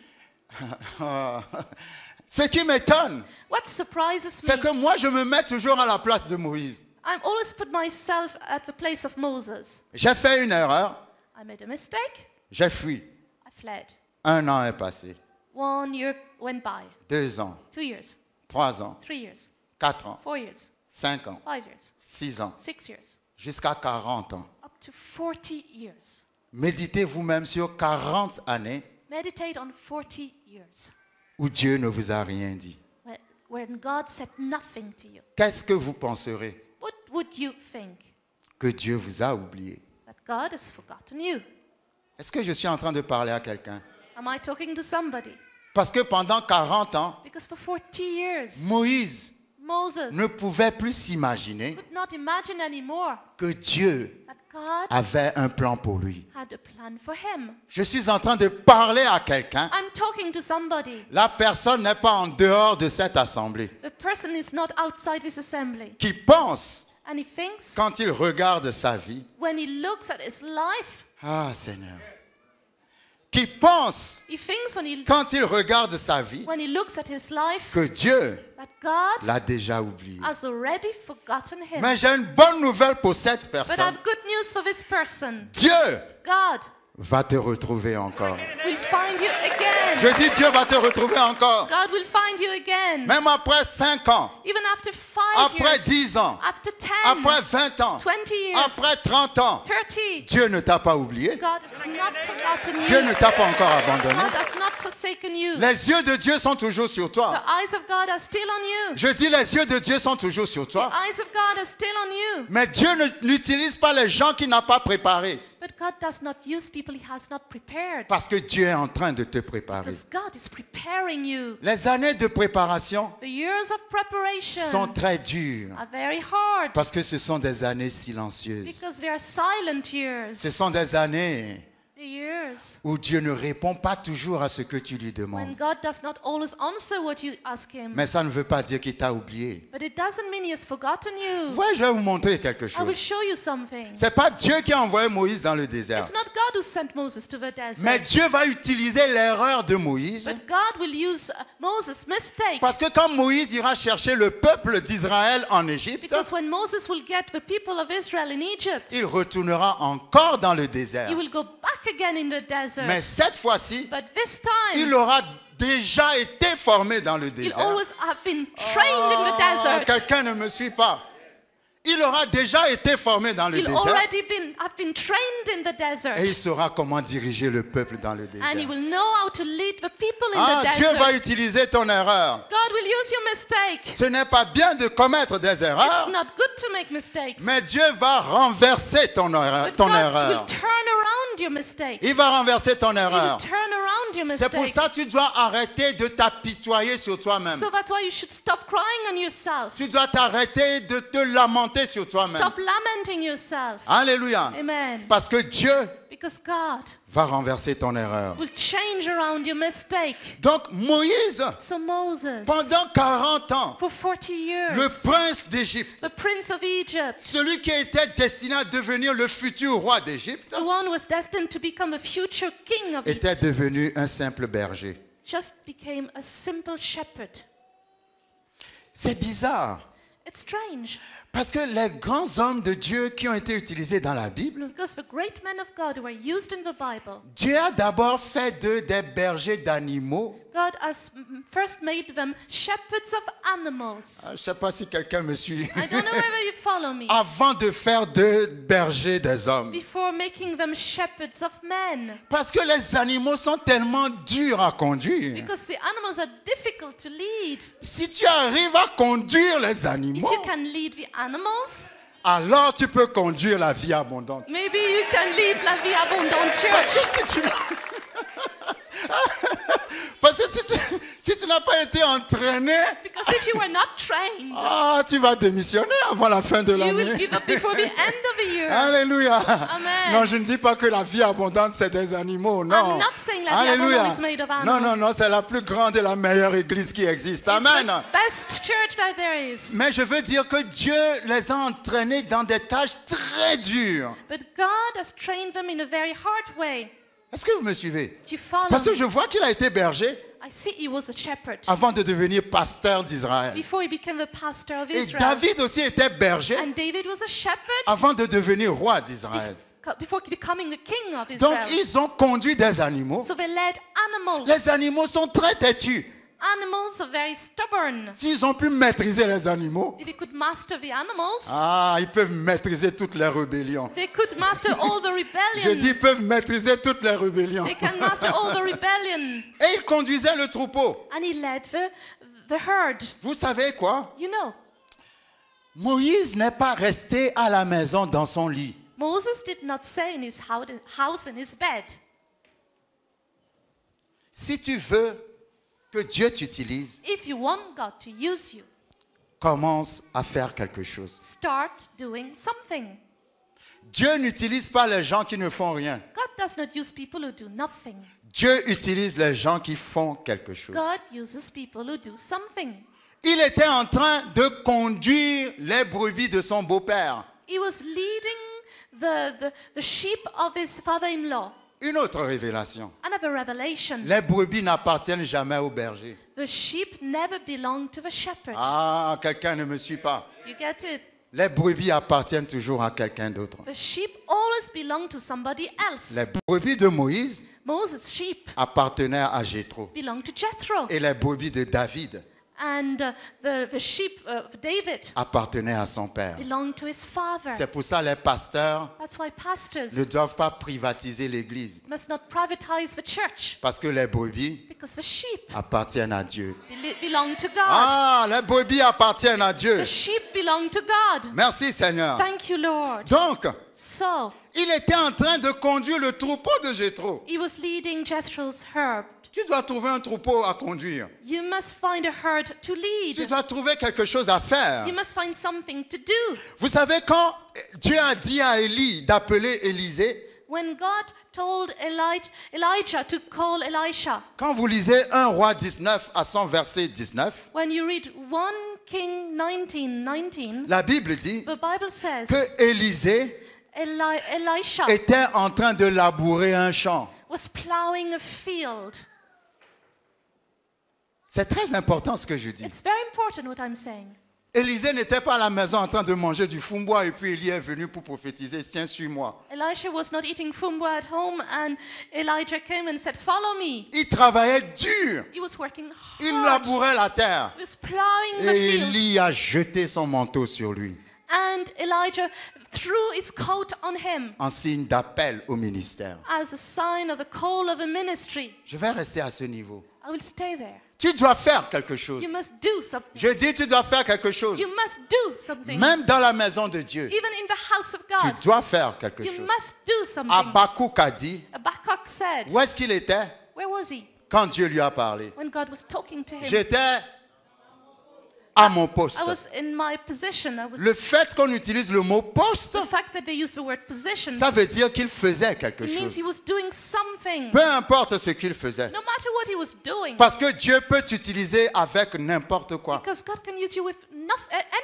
ce qui m'étonne, what surprises c'est me, que moi, je me mets toujours à la place de Moïse. I'm always put myself at the place of Moses. J'ai fait une erreur, I made a mistake. j'ai fui. I fled. 1 an est passé, 1 year went by. 2 ans, 2 years. 3 ans, 3 years. 4 ans, 4 years. 5 ans, 5 years. 6 ans, 6 years. jusqu'à 40 ans. Up to 40 years. Méditez vous-même sur 40 années Meditate on 40 years. où Dieu ne vous a rien dit. When God said nothing to you. Qu'est-ce que vous penserez? What would you think? Que Dieu vous a oublié. That God has forgotten you. Est-ce que je suis en train de parler à quelqu'un? Am I talking to somebody? Parce que pendant 40 ans, Because for 40 years, Moïse Moses ne pouvait plus s'imaginer could not imagine anymore que Dieu that God avait un plan pour lui. had a plan for him. Je suis en train de parler à quelqu'un. I'm talking to somebody. La personne n'est pas en dehors de cette assemblée. The person is not outside this assembly. Qui pense, And he thinks, quand il regarde sa vie, when he looks at his life, ah Seigneur. Qui pense, he thinks quand il regarde sa vie, when he looks at his life, que Dieu that God l'a déjà oublié. has already forgotten him. Mais j'ai une bonne nouvelle pour cette But I personne. have good news for this person. Dieu God va te retrouver encore. will find you again. Je dis Dieu va te retrouver encore. God will find you again. Même après 5 ans, Even after 5 après years, 10 ans, after 10, après 20 ans, 20 years, après 30 ans, 30, Dieu ne t'a pas oublié. God has not forgotten Dieu you. ne t'a pas encore abandonné. God has not forsaken you. Les yeux de Dieu sont toujours sur The toi. eyes of God are still on you. Je dis les yeux de Dieu sont toujours sur The toi. eyes of God are still on you. Mais Dieu n'utilise pas les gens qu'il n'a pas préparés. But God does not use people He has not prepared. Parce que Dieu est en train de te préparer. Because God is preparing you. Les années de préparation The years of preparation sont très dures. are very hard. Parce que ce sont des années silencieuses. Because they are silent years. Ce sont des années The years où Dieu ne répond pas toujours à ce que tu lui when demandes. God does not always answer what you ask Him. Mais ça ne veut pas dire qu'il t'a oublié. But it doesn't mean He has forgotten you. Voilà, je vais vous montrer quelque I will chose. show you something. C'est pas Dieu qui a envoyé Moïse dans le désert. It's not God who sent Moses to the desert. Mais Dieu va utiliser l'erreur de Moïse. But God will use Moses' mistake. Parce que quand Moïse ira chercher le peuple d'Israël en Égypte, Because when Moses will get the people of Israel in Egypt, il retournera encore dans le désert. he will go back again in the desert. Mais cette fois-ci, But this il time, aura déjà été formé dans le he'll désert. always have been trained in the desert. Quelqu'un ne me suit pas. Il aura déjà été formé dans le He'll désert already have been trained in the desert. et il saura comment diriger le peuple dans le désert. And he will know how to lead the people in Ah, the Dieu desert. va utiliser ton erreur. God will use your mistake. Ce n'est pas bien de commettre des It's erreurs, not good to make mistakes. mais Dieu va renverser ton But ton God will erreur. turn around your mistake. Il va renverser ton He will erreur. turn around your C'est pour mistake. ça que tu dois arrêter de t'apitoyer sur toi-même. So that's why you should stop crying on yourself. Tu dois t'arrêter de te lamenter sur toi-même. Stop lamenting yourself. Alléluia. Amen. Parce que Dieu Because God va renverser ton erreur. will change around your mistake. Donc Moïse, So Moses, pendant 40 ans, for 40 years, le prince d'Égypte, the prince of Egypt, celui qui était destiné à devenir le futur roi d'Égypte, the one who was destined to become the future king of Egypt, était devenu un simple berger. just became a simple shepherd. C'est bizarre. It's strange. Parce que les grands hommes de Dieu qui ont été utilisés dans la Bible, Because the great men of God who were used in the Bible, Dieu a d'abord fait d'eux des bergers d'animaux. God has first made them shepherds of animals. Je ne sais pas si quelqu'un me suit. I don't know whether you follow me. Avant de faire d'eux bergers des hommes. Before making them shepherds of men. Parce que les animaux sont tellement durs à conduire. Because the animals are difficult to lead. Si tu arrives à conduire les If animaux, you can lead the animals, alors tu peux conduire la vie abondante. maybe you can lead la vie abondante Parce church. que si tu Parce que si tu n'as pas été entraîné, Because if you were not trained, tu vas démissionner avant la fin de you will l'année. give up before the end of the year. Alléluia. Amen. Non, je ne dis pas que la vie abondante, c'est des animaux. Non. I'm not saying la vie Alléluia. abondante is made of Non, animals. non, non, c'est la plus grande et la meilleure église qui existe. It's Amen. the best church that there is. Mais je veux dire que Dieu les a entraînés dans des tâches très dures. But God has trained them in a very hard way. Est-ce que vous me suivez? Do you follow Parce que me? je vois qu'il a été berger I see he was a shepherd avant de devenir pasteur d'Israël. before he became the pastor of Et Israel. David aussi était berger And David was a shepherd avant de devenir roi d'Israël. before becoming the king of Donc Israel. ils ont conduit des animaux. So they led animals. Les animaux sont très têtus. Animals are very stubborn. S'ils ont pu maîtriser les animaux, If they could master the animals, ils peuvent maîtriser toutes les rébellions. they could master all the Je rebellion. dis, ils peuvent maîtriser toutes les rébellions. They can master all the rebellion. Et ils conduisaient le troupeau. And he led the herd. Vous savez quoi? You know, Moïse n'est pas resté à la maison dans son lit. Moses did not stay in his house in his bed. Si tu veux que Dieu t'utilise, If you want God to use you, commence à faire quelque chose. Start doing something. Dieu n'utilise pas les gens qui ne font rien. God does not use people who do nothing. Dieu utilise les gens qui font quelque chose. God uses people who do something. Il était en train de conduire les brebis de son beau-père. He was leading the sheep of his father-in-law. Une autre révélation. Another revelation. Les brebis n'appartiennent jamais au berger. The sheep never belong to the shepherd. Ah, quelqu'un ne me suit pas. Do you get it? Les brebis appartiennent toujours à quelqu'un d'autre. The sheep always belong to somebody else. Les brebis de Moïse Moses' sheep appartenaient à Jéthro. belong to Jethro. Et les brebis de David And the sheep of David appartenaient à son père. belong to his father. C'est pour ça que les pasteurs That's why ne pastors doivent pas privatiser l'église. must not privatize the church, Parce que les brebis because the sheep appartiennent à Dieu. belong to God. Ah, les brebis appartiennent à Dieu. The sheep belong to God. Merci Seigneur. Thank you, Lord. Donc, So, il était en train de conduire le troupeau de Jéthro. he was leading Jethro's herd. Tu dois trouver un troupeau à conduire. You must find a herd to Tu lead. dois trouver quelque chose à faire. You must find something to do. Vous savez, quand Dieu a dit à Élie d'appeler Élisée, When God told Elijah to call Elisha, quand vous lisez 1 Roi 19 à son verset 19, when you read 1 King 19:19, la Bible dit the Bible says que Élisée Elisha était en train de labourer un champ. was plowing a field. C'est très important ce que je dis. It's very important what I'm saying. Élisée n'était pas à la maison en train de manger du fumbois et puis Élie est venu pour prophétiser. Tiens, suis-moi. Elisha was not eating fumbwa at home, and Elijah came and said, "Follow me." Il travaillait dur. He was working Il hard. labourait la terre. He was plowing the Et field. Élie a jeté son manteau sur lui And Elijah threw his coat on him en signe d'appel au ministère. as a sign of the call of a ministry. Je vais rester à ce niveau. I will stay there. Tu dois faire quelque chose. You must do something. Je dis, tu dois faire quelque chose. You must do something. Même dans la maison de Dieu, Even in the house of tu God, dois faire quelque you chose. must do something. Habakkuk a dit, Habakkuk said, où est-ce qu'il était where was he quand Dieu lui a parlé? when God was talking to him? J'étais à mon I poste. was in my position. Le fait qu'on utilise le mot poste, The fact that they used the word position, ça veut dire qu'il faisait quelque it means chose. he was doing something. Peu importe ce qu'il faisait. No matter what he was doing. Parce que Dieu peut t'utiliser avec n'importe quoi. Because God can use you with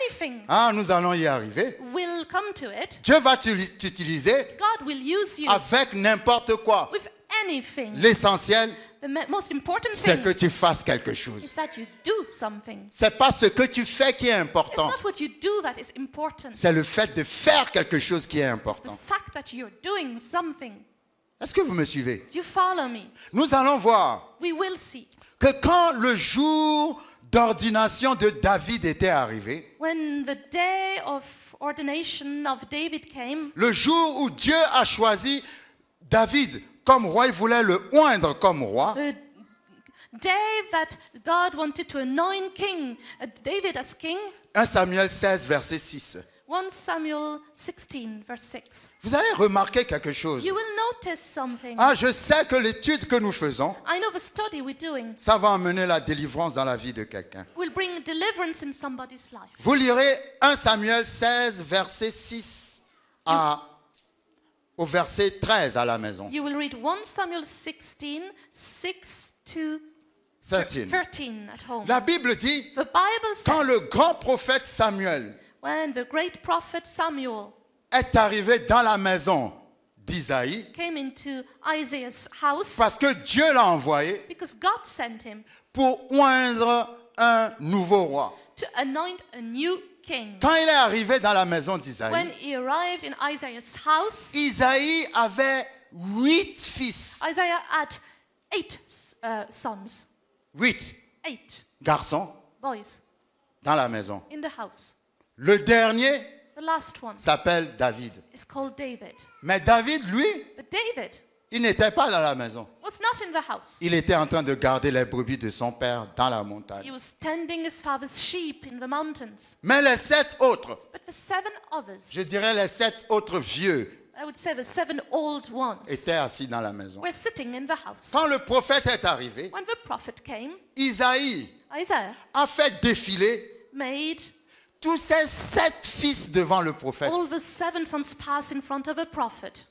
anything. Ah, nous allons y arriver. We'll come to it. Dieu va t'utiliser God will use you avec n'importe quoi. with anything. L'essentiel, The most important c'est thing que tu fasses quelque is chose. that you do something. C'est pas ce que tu fais qui est It's important. not what you do that is important. C'est le fait de faire quelque chose qui est It's the important. fact that you're doing something. Est-ce que vous me suivez? Do you follow me? Nous allons voir We will see. que quand le jour d'ordination de David était arrivé, When the day of ordination of David came, le jour où Dieu a choisi David comme roi, il voulait le oindre comme roi, the day that God wanted to anoint David as king, 1 Samuel 16, verset 6. 1 Samuel 16, verse 6. Vous allez remarquer quelque chose. You will notice something. Ah, je sais que l'étude que nous faisons, I know the study we're doing ça va amener la délivrance dans la vie de quelqu'un. will bring deliverance in somebody's life. Vous lirez 1 Samuel 16, verset 6 au verset 13 à la maison. You will read 1 Samuel 16, 6 to 13. 13 at home. La Bible dit, The Bible quand says, le grand prophète Samuel when the great prophet Samuel est arrivé dans la maison d'Isaïe, came into Isaiah's house, parce que Dieu l'a envoyé because God sent him pour oindre un nouveau roi. to anoint a new king. Quand il est arrivé dans la maison When d'Isaïe, he arrived in Isaiah's house, Isaïe avait 8 fils, Isaiah had 8 sons, 8 8 garçons boys dans la maison. in the house. Le dernier The last one s'appelle David. is called David. Mais David, lui, But David il n'était pas dans la maison. was not in the house. Il était en train de garder les brebis de son père dans la montagne. He was tending his father's sheep in the mountains. Mais les 7 autres, But the 7 others, je dirais les 7 autres vieux, I would say the 7 old ones, étaient assis dans la maison. were sitting in the house. Quand le prophète est arrivé, When the prophet came, Isaïe Isaiah a fait défiler made tous ces 7 fils devant le prophète. All the 7 sons pass in front of a prophet.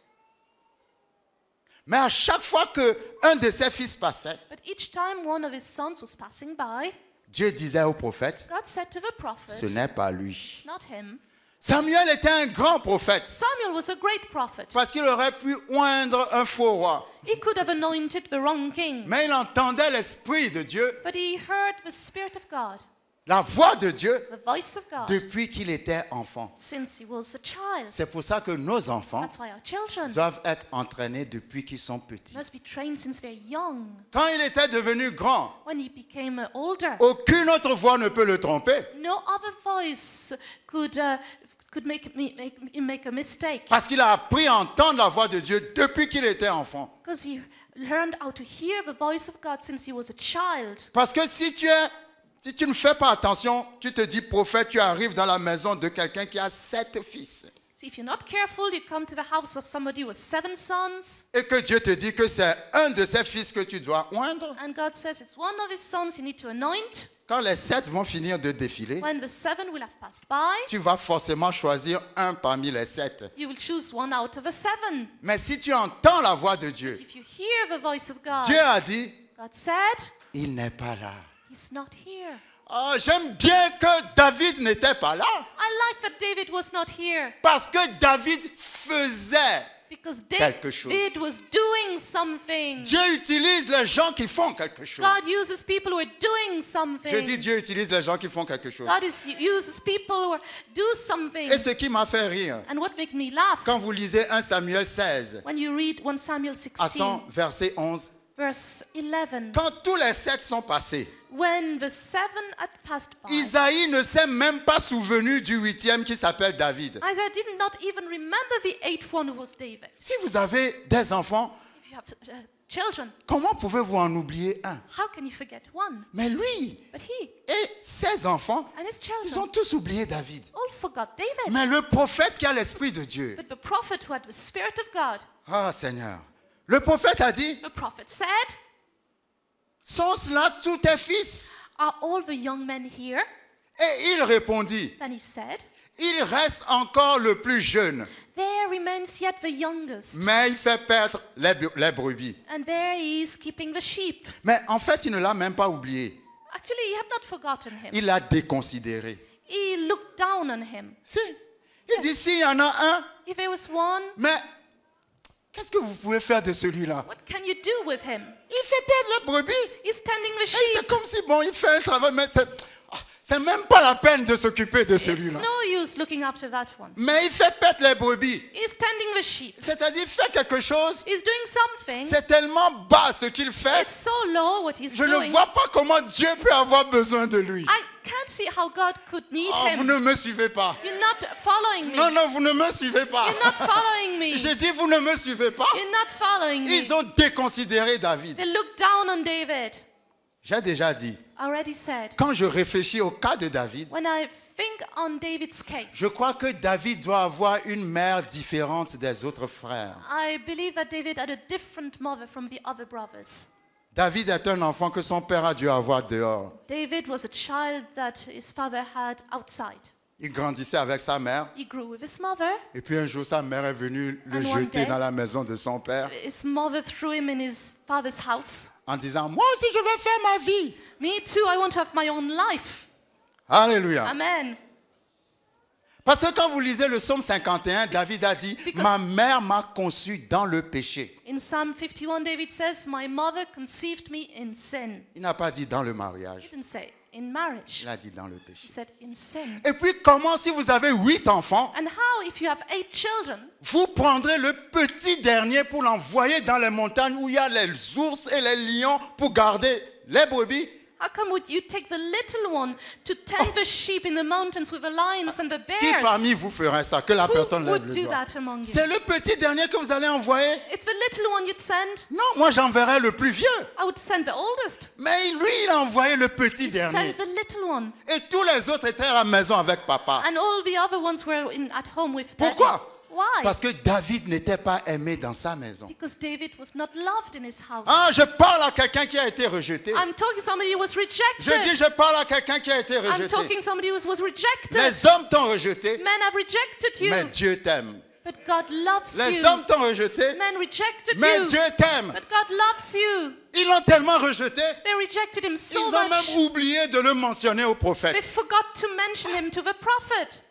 Mais à chaque fois qu'un de ses fils passait, But each time one of his sons was passing by, Dieu disait au prophète, God said to the ce prophet, n'est pas lui. it's not him. Samuel était un grand prophète Samuel was a great prophet. parce qu'il aurait pu oindre un faux roi. He could have anointed the wrong king. Mais il entendait l'Esprit de Dieu, But he heard the Spirit of God, la voix de Dieu, the voice of God, depuis qu'il était enfant. since he was a child. C'est pour ça que nos enfants That's why our children doivent être entraînés depuis qu'ils sont petits. must be trained since they're young. Quand il était devenu grand, When he became older, aucune autre voix ne peut le tromper. no other voice could him make a mistake, Parce qu'il a appris à entendre la voix de Dieu depuis qu'il était enfant. because he learned how to hear the voice of God since he was a child. Parce que si tu ne fais pas attention, tu te dis prophète, tu arrives dans la maison de quelqu'un qui a 7 fils. So if you're not careful, you come to the house of somebody with 7 sons, Et que Dieu te dit que c'est un de ses fils que tu dois oindre. and God says it's one of his sons you need to anoint. Quand les 7 vont finir de défiler, When the 7 will have passed by, tu vas forcément choisir un parmi les 7. you will choose one out of the 7. Mais si tu entends la voix de Dieu, If you hear the voice of God, Dieu a dit, God said, il n'est pas là. he's not here. Oh, j'aime bien que David n'était pas là. I like that David was not here, Parce que David faisait. because Quelque chose. David was doing something. Dieu utilise les gens qui font quelque chose. God uses people who are doing something. Je dis Dieu utilise les gens qui font quelque chose. God uses people who do something. Et ce qui m'a fait rire, And what makes me laugh, quand vous lisez 1 Samuel 16, when you read 1 Samuel à 16, son verset 11, verse 11, quand tous les 7 sont passés, when the 7 had passed by, Isaïe ne s'est même pas souvenu du 8e qui s'appelle David. Isaiah did not even remember the 8th one who was David. Si vous avez des enfants, If you have children, comment pouvez-vous en oublier un? how can you forget one? Mais lui But he et ses enfants, and his ils ont children tous oublié David. all forgot David. Mais le prophète qui a l'Esprit de Dieu, But the prophet who had the Spirit of God, ah Seigneur, le prophète a dit, the prophet said, sont cela tous tes fils? are all the young men here? Et il répondit, Then he said, il reste encore le plus jeune, there remains yet the youngest, mais il fait perdre les brebis. and there he is keeping the sheep. Mais en fait, il ne l'a même pas oublié. Actually, he had not forgotten him. Il l'a déconsidéré. He looked down on him. Si. Il dit, s'il y en a un, If there was one, mais qu'est-ce que vous pouvez faire de celui-là? what can you do with him? Il fait perdre les brebis. He's tending the Et c'est sheep. comme si, bon, il fait un travail, mais c'est même pas la peine de s'occuper de It's celui-là. no use looking after that one. Mais il fait perdre les brebis. He's tending the sheep. C'est-à-dire, il fait quelque chose, He's doing something. c'est tellement bas ce qu'il fait, It's so low what he's je ne doing. vois pas comment Dieu peut avoir besoin de lui. I can't see how God could need Oh, vous him. ne me suivez pas. You're not following me. Non, non, vous ne me suivez pas. You're not following me. J'ai dit, vous ne me suivez pas. You're not following me. Ils ont déconsidéré David. They look down on David. J'ai déjà dit, I already said. quand je réfléchis au cas de David, When I think on David's case, je crois que David doit avoir une mère différente des autres frères. I believe that David had a different mother from the other brothers. David est un enfant que son père a dû avoir dehors. David was a child that his father had outside. Il grandissait avec sa mère. He grew with his mother. Et puis un jour, sa mère est venue le And one jeter day- dans la maison de son père His mother threw him in his father's house. en disant, moi aussi je vais faire ma vie. Me too, I want to have my own life. Alléluia. Amen. Parce que quand vous lisez le psaume 51, David a dit, Because- ma mère m'a conçu dans le péché. In Psalm 51, David says, my mother conceived me in sin. Il n'a pas dit dans le He mariage. didn't say in marriage. Il a dit dans le péché. He said in sin. Et puis comment si vous avez 8 enfants, And how, if you have 8 children, vous prendrez le petit dernier pour l'envoyer dans les montagnes où il y a les ours et les lions pour garder les brebis? how come would you take the little one to tend the sheep in the mountains with the lions and the Qui bears? parmi vous ferait ça? Que la personne Who lève would le do doigt. that among you? C'est le petit dernier que vous allez envoyer? It's the little one you'd send. Non, moi j'enverrai le plus vieux. I would send the oldest. Mais lui, il a envoyé le petit You dernier. send the little one. Et tous les autres étaient à la maison avec papa. And all the other ones were at home with daddy. Pourquoi? Why? Parce que David n'était pas aimé dans sa maison. Because David was not loved in his house. Ah, je parle à quelqu'un qui a été rejeté. I'm talking somebody who was Je rejected. dis, je parle à quelqu'un qui a été I'm rejeté. talking somebody who was rejected. Les hommes t'ont rejeté, Men have rejected you, mais Dieu t'aime. but God loves Les you. hommes t'ont rejeté, Men rejected mais you, Dieu t'aime. but God loves you. Ils l'ont tellement rejeté, They rejected him so ils ont much, même oublié de le mentionner au they prophète. forgot to mention him to the prophet.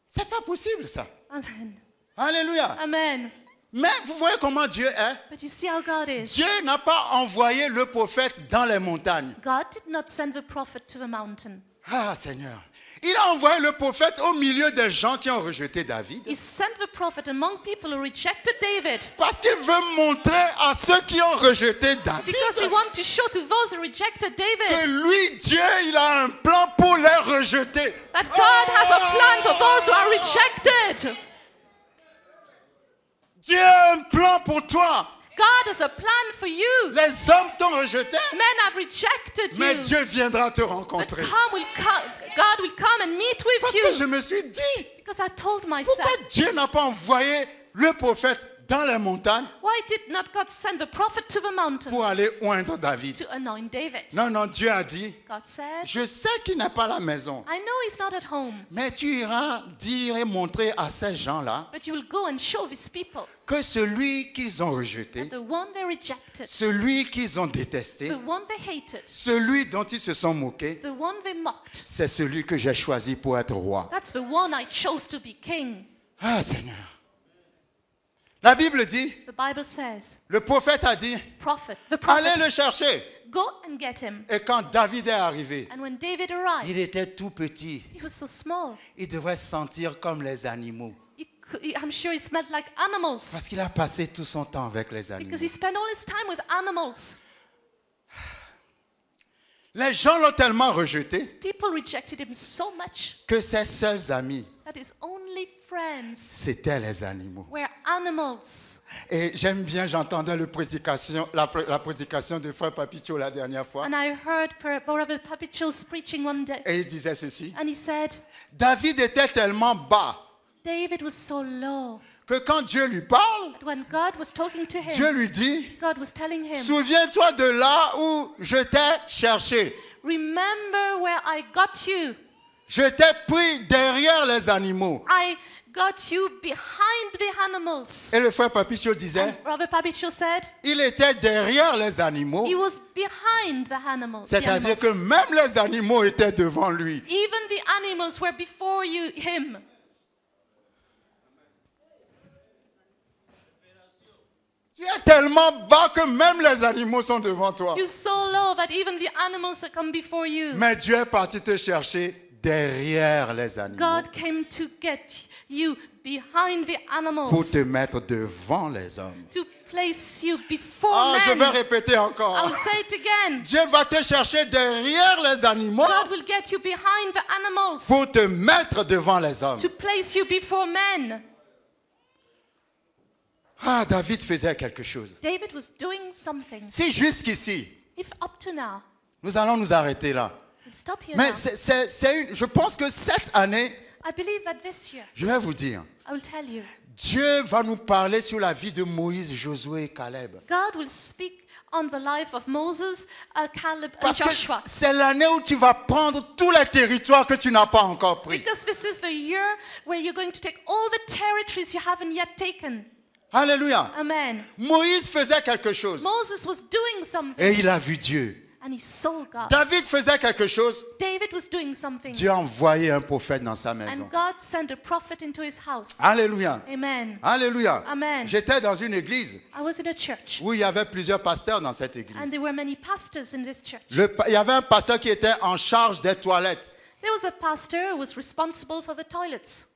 C'est pas possible ça. Amen. Alléluia. Amen. Mais vous voyez comment Dieu est? But you see how God is. Dieu n'a pas envoyé le prophète dans les montagnes. God did not send the prophet to the mountain. Ah Seigneur. Il a envoyé le prophète au milieu des gens qui ont rejeté David. He sent the prophet among people who rejected David Parce qu'il veut montrer à ceux qui ont rejeté David because he wanted to show to those who rejected que David lui, Dieu, il a un plan pour les rejeter. that God has a plan for those who are rejected. Dieu a un plan pour toi. God has a plan for you. Les hommes t'ont rejeté, Men have rejected mais you. Dieu viendra te But rencontrer. God will come and meet with Parce que you. je me suis dit, Because I told pourquoi myself, Dieu n'a pas envoyé le prophète dans les montagnes why did not God send the prophet to the mountains pour aller oindre David? to anoint David? Non, non, Dieu a dit, God said, je sais qu'il n'est pas à la maison, I know he's not at home, mais tu iras dire et montrer à ces gens-là but you will go and show these people que celui qu'ils ont rejeté, the one they rejected, celui qu'ils ont détesté, the one they hated, celui dont ils se sont moqués, the one they mocked. c'est celui que j'ai choisi pour être roi. That's the one I chose to be king. Ah Seigneur. La Bible dit, The Bible says, le prophète a dit, the allez le prophet, chercher. go and get him. Et quand David est arrivé, And when David arrived, il était tout petit. he was so small. Il devait se sentir comme les animaux. I'm sure he smelled like animals Parce qu'il a passé tout son temps avec les animaux. because he spent all his time with animals. Les gens l'ont tellement rejeté People rejected him so much que ses seuls amis, that his only friends c'était les animaux. were animals. Et j'aime bien, j'entendais la prédication de Frère Papicho la dernière fois. And I heard Brother Papicho's preaching one day, Et il disait ceci. and he said, David était tellement bas David was so low que quand Dieu lui parle, that when God was talking to Dieu him, lui dit, God was telling him, souviens-toi de là où je t'ai cherché. remember where I got you. Je t'ai pris derrière les animaux. I got you behind the animals. Et le frère Papicho disait, And Brother Papicho said, il était derrière les animaux. he was behind the animals. the C'est-à-dire animals. que même les animaux étaient devant lui. Even the animals were before him. Tu es tellement bas que même les animaux sont devant toi. You're so low that even the animals that come before you. Mais Dieu est parti te chercher derrière les animaux God came to get you behind the animals. pour te mettre devant les hommes. To place you before Ah, je men. vais répéter encore. I'll say it again. Dieu va te chercher derrière les animaux God will get you behind the animals. pour te mettre devant les hommes. To place you before men. Ah, David faisait quelque chose. David was doing something. Si jusqu'ici, If up to now, nous allons nous arrêter là. we'll stop here Mais now. je pense que cette année, I believe that this year, je vais vous dire, I will tell you, Dieu va nous parler sur la vie de Moïse, Josué et Caleb. God will speak on the life of Moses, Caleb, and Parce que Joshua. c'est l'année où tu vas prendre tous les territoires que tu n'as pas encore pris. Because this is the year where you're going to take all the territories you haven't yet taken. Alléluia. Amen. Moïse faisait quelque chose Moses was doing something et il a vu Dieu. and he saw God. David faisait quelque chose, David was doing something Dieu a envoyé un prophète dans sa maison. and God sent a prophet into his house. Alléluia. Amen. Alléluia. Amen. J'étais dans une église I was in a church où il y avait plusieurs pasteurs dans cette église. and there were many pastors in this church. Il y avait un pasteur qui était en charge des toilettes. There was a pastor who was responsible for the toilets.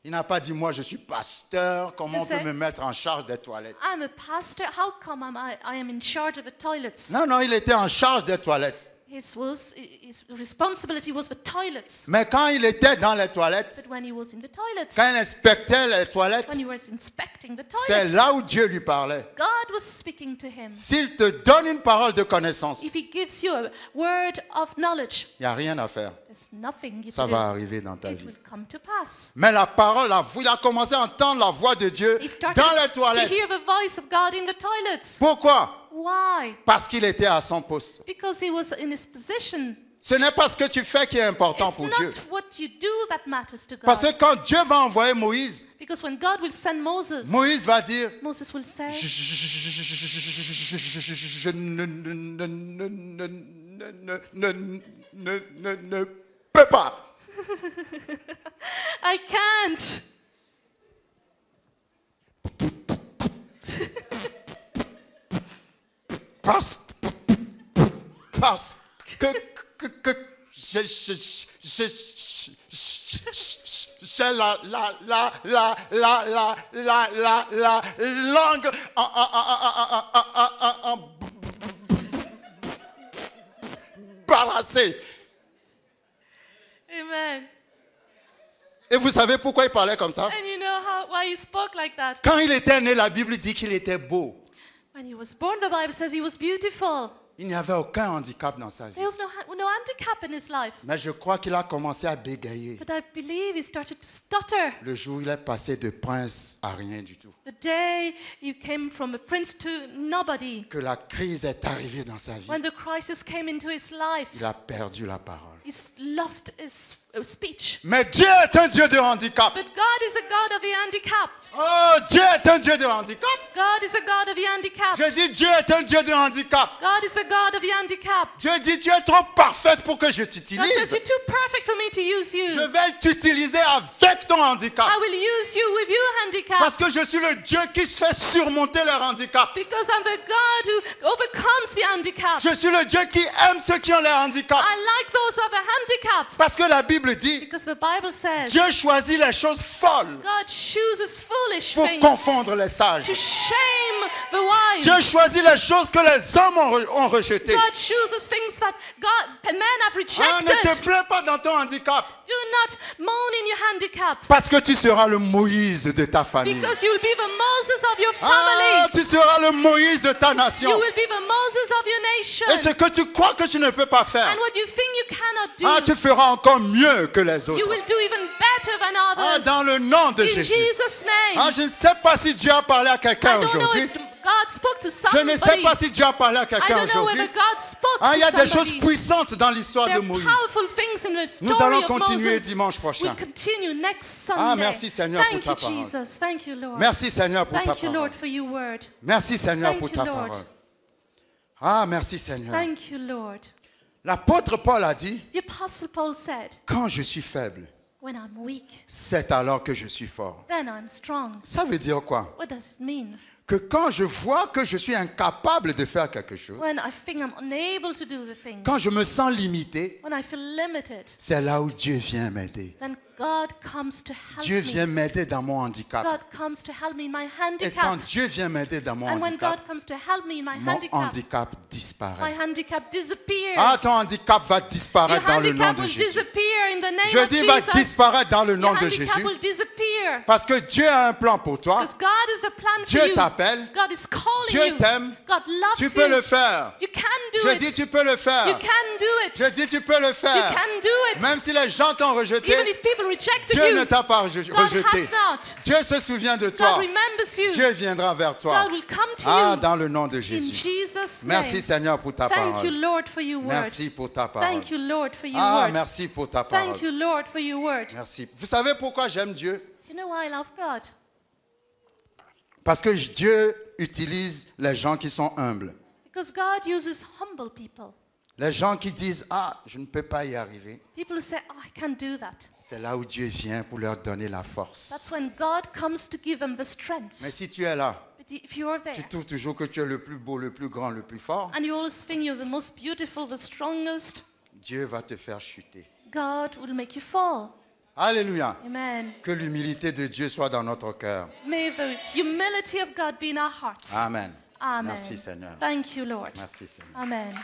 Il n'a pas dit, moi je suis pasteur, comment on C'est- peut me mettre en charge des toilettes? I'm a pastor. How come I am in charge of the toilets? Non, non, il était en charge des toilettes. His responsibility was for toilets. Mais quand il était dans les toilettes, But when he was in the toilets, quand il inspectait les toilettes, when he was inspecting the c'est toilets, là où Dieu lui parlait. God was speaking to him. S'il te donne une parole de connaissance, If he gives you a word of knowledge, il n'y a rien à faire. there's nothing you Ça to va do. arriver dans ta It vie. will come to pass. Mais la parole, il a commencé à entendre la voix de Dieu He started dans les to toilettes. hear the voice of God in the toilets. Pourquoi? Why? Parce qu'il était à son poste. Because he was in his position. Ce n'est pas ce que tu fais qui est important It's pour not Dieu. what you do that matters to Parce God. que quand Dieu va envoyer Moïse, Because when God will send Moses, Moïse va dire, Moses will say, je ne peux pas. I can't. Parce que j'ai la langue embarrassée. Amen. Et vous savez pourquoi il parlait comme ça? And you know why he spoke like that? Quand il était né, la Bible dit qu'il était beau. When he was born, the Bible says he was beautiful. Il n'y avait aucun handicap dans sa vie. There was no handicap in his life. Mais je crois qu'il a commencé à bégayer But I believe he started to stutter. le jour où il est passé de prince à rien du tout. The day you came from a prince to nobody. Que la crise est arrivée dans sa vie. When the crisis came into his life, Il a perdu la parole. he's lost his speech. Mais Dieu est un Dieu de handicap. But God is a God of the handicapped. Oh, Dieu est un Dieu de handicap. God is a God of the handicapped. Je dis, Dieu est un Dieu de handicap. God is a God of the handicapped. Dieu dit, tu es trop parfaite pour que je God says, t'utilise. you're too perfect for me to use you. Je vais t'utiliser avec ton handicap. I will use you with your handicap. Parce que je suis le Dieu qui se fait surmonter leur handicap. Because I'm the God who overcomes the handicap. Je suis le Dieu qui aime ceux qui ont les handicaps. I like those who have a handicap. Parce que la Bible dit, Because the Bible says Dieu choisit les choses folles God chooses foolish pour things confondre les sages. to shame the wise. Dieu choisit les choses que les hommes ont rejetées. God chooses things that men have Ah, ne te rejected. plains pas dans ton handicap. Do not moan in your handicap. Parce que tu seras le Moïse de ta famille. Because you'll be the Moses of your Ah, family. tu seras le Moïse de ta nation. You will be the Moses of your nation. Et ce que tu crois que tu ne peux pas faire, And what you think you cannot do, ah, tu feras encore mieux que les you autres. will do even better than Ah, others. dans le nom de In Jésus. Jesus' name. Ah, je ne sais pas si Dieu a parlé à I quelqu'un don't know aujourd'hui. if God spoke to Je somebody. ne sais pas si Dieu a parlé à I quelqu'un don't know aujourd'hui. whether God spoke Ah, il y a to des choses somebody. puissantes dans l'histoire There de are Moïse. powerful things in the Nous story allons of continuer Moses. dimanche prochain. We'll continue next Sunday. Ah, merci Seigneur Thank pour ta you, parole. Jesus. Thank you, Lord. Merci Seigneur pour ta Thank you, parole. Lord, for your word. Merci Seigneur Thank pour you, ta Lord. parole. Ah, merci Seigneur. Thank you, Lord. L'apôtre Paul a dit, The Apostle Paul said, quand je suis faible, when I'm weak, c'est alors que je suis fort. then I'm strong. Ça veut dire quoi? What does it mean? Que quand je vois que je suis incapable de faire quelque chose, When I think I'm unable to do the thing, quand je me sens limité, when I feel limited, c'est là où Dieu vient m'aider. then God comes to help Dieu me. vient m'aider dans mon handicap. God comes to help me in my Et quand handicap. Dieu vient m'aider dans mon And when handicap, God comes to help me in my mon handicap, handicap my disparaît. handicap disappears. Ah, ton handicap va Your disparaître dans le nom handicap de will Jésus. disappear in the name Je of dis va Jesus. disparaître dans le nom Your de handicap Jésus. will disappear. Parce que Dieu a un plan pour toi. Because God has a plan Dieu for you. t'appelle. God is calling Dieu you. t'aime. God loves Tu you. peux le faire. You can do Je it. dis tu peux le You faire. can do it. Je dis tu peux le You faire. can do it. Même si les gens t'ont rejeté, Even if people rejected Dieu ne you, t'a pas God rejeté. has not. Dieu se souvient de God toi. remembers you. Dieu viendra vers toi. God will come to Ah, you dans le nom de in Jésus. Jesus' Merci name. Seigneur pour ta Thank you, parole. Lord, for your word. Merci pour ta parole. Thank you, Lord, for your Ah, word. merci pour ta parole. Thank you, Lord, for your word. Merci. Vous savez pourquoi j'aime Dieu? Do you know why I love God? Parce que Dieu utilise les gens qui sont humbles. Because God uses humble people. Les gens qui disent « Ah, je ne peux pas y arriver People who say, oh, I can't do that. ». C'est là où Dieu vient pour leur donner la force. That's when God comes to give them the strength. Mais si tu es là, But if you're there, tu trouves toujours que tu es le plus beau, le plus grand, le plus fort, and you always think you're the most beautiful, the strongest, Dieu va te faire chuter. God will make you fall. Alléluia. Amen. Que l'humilité de Dieu soit dans notre cœur. May the humility of God be in our hearts. Amen. Amen. Merci Seigneur. Thank you, Lord. Merci Seigneur. Amen.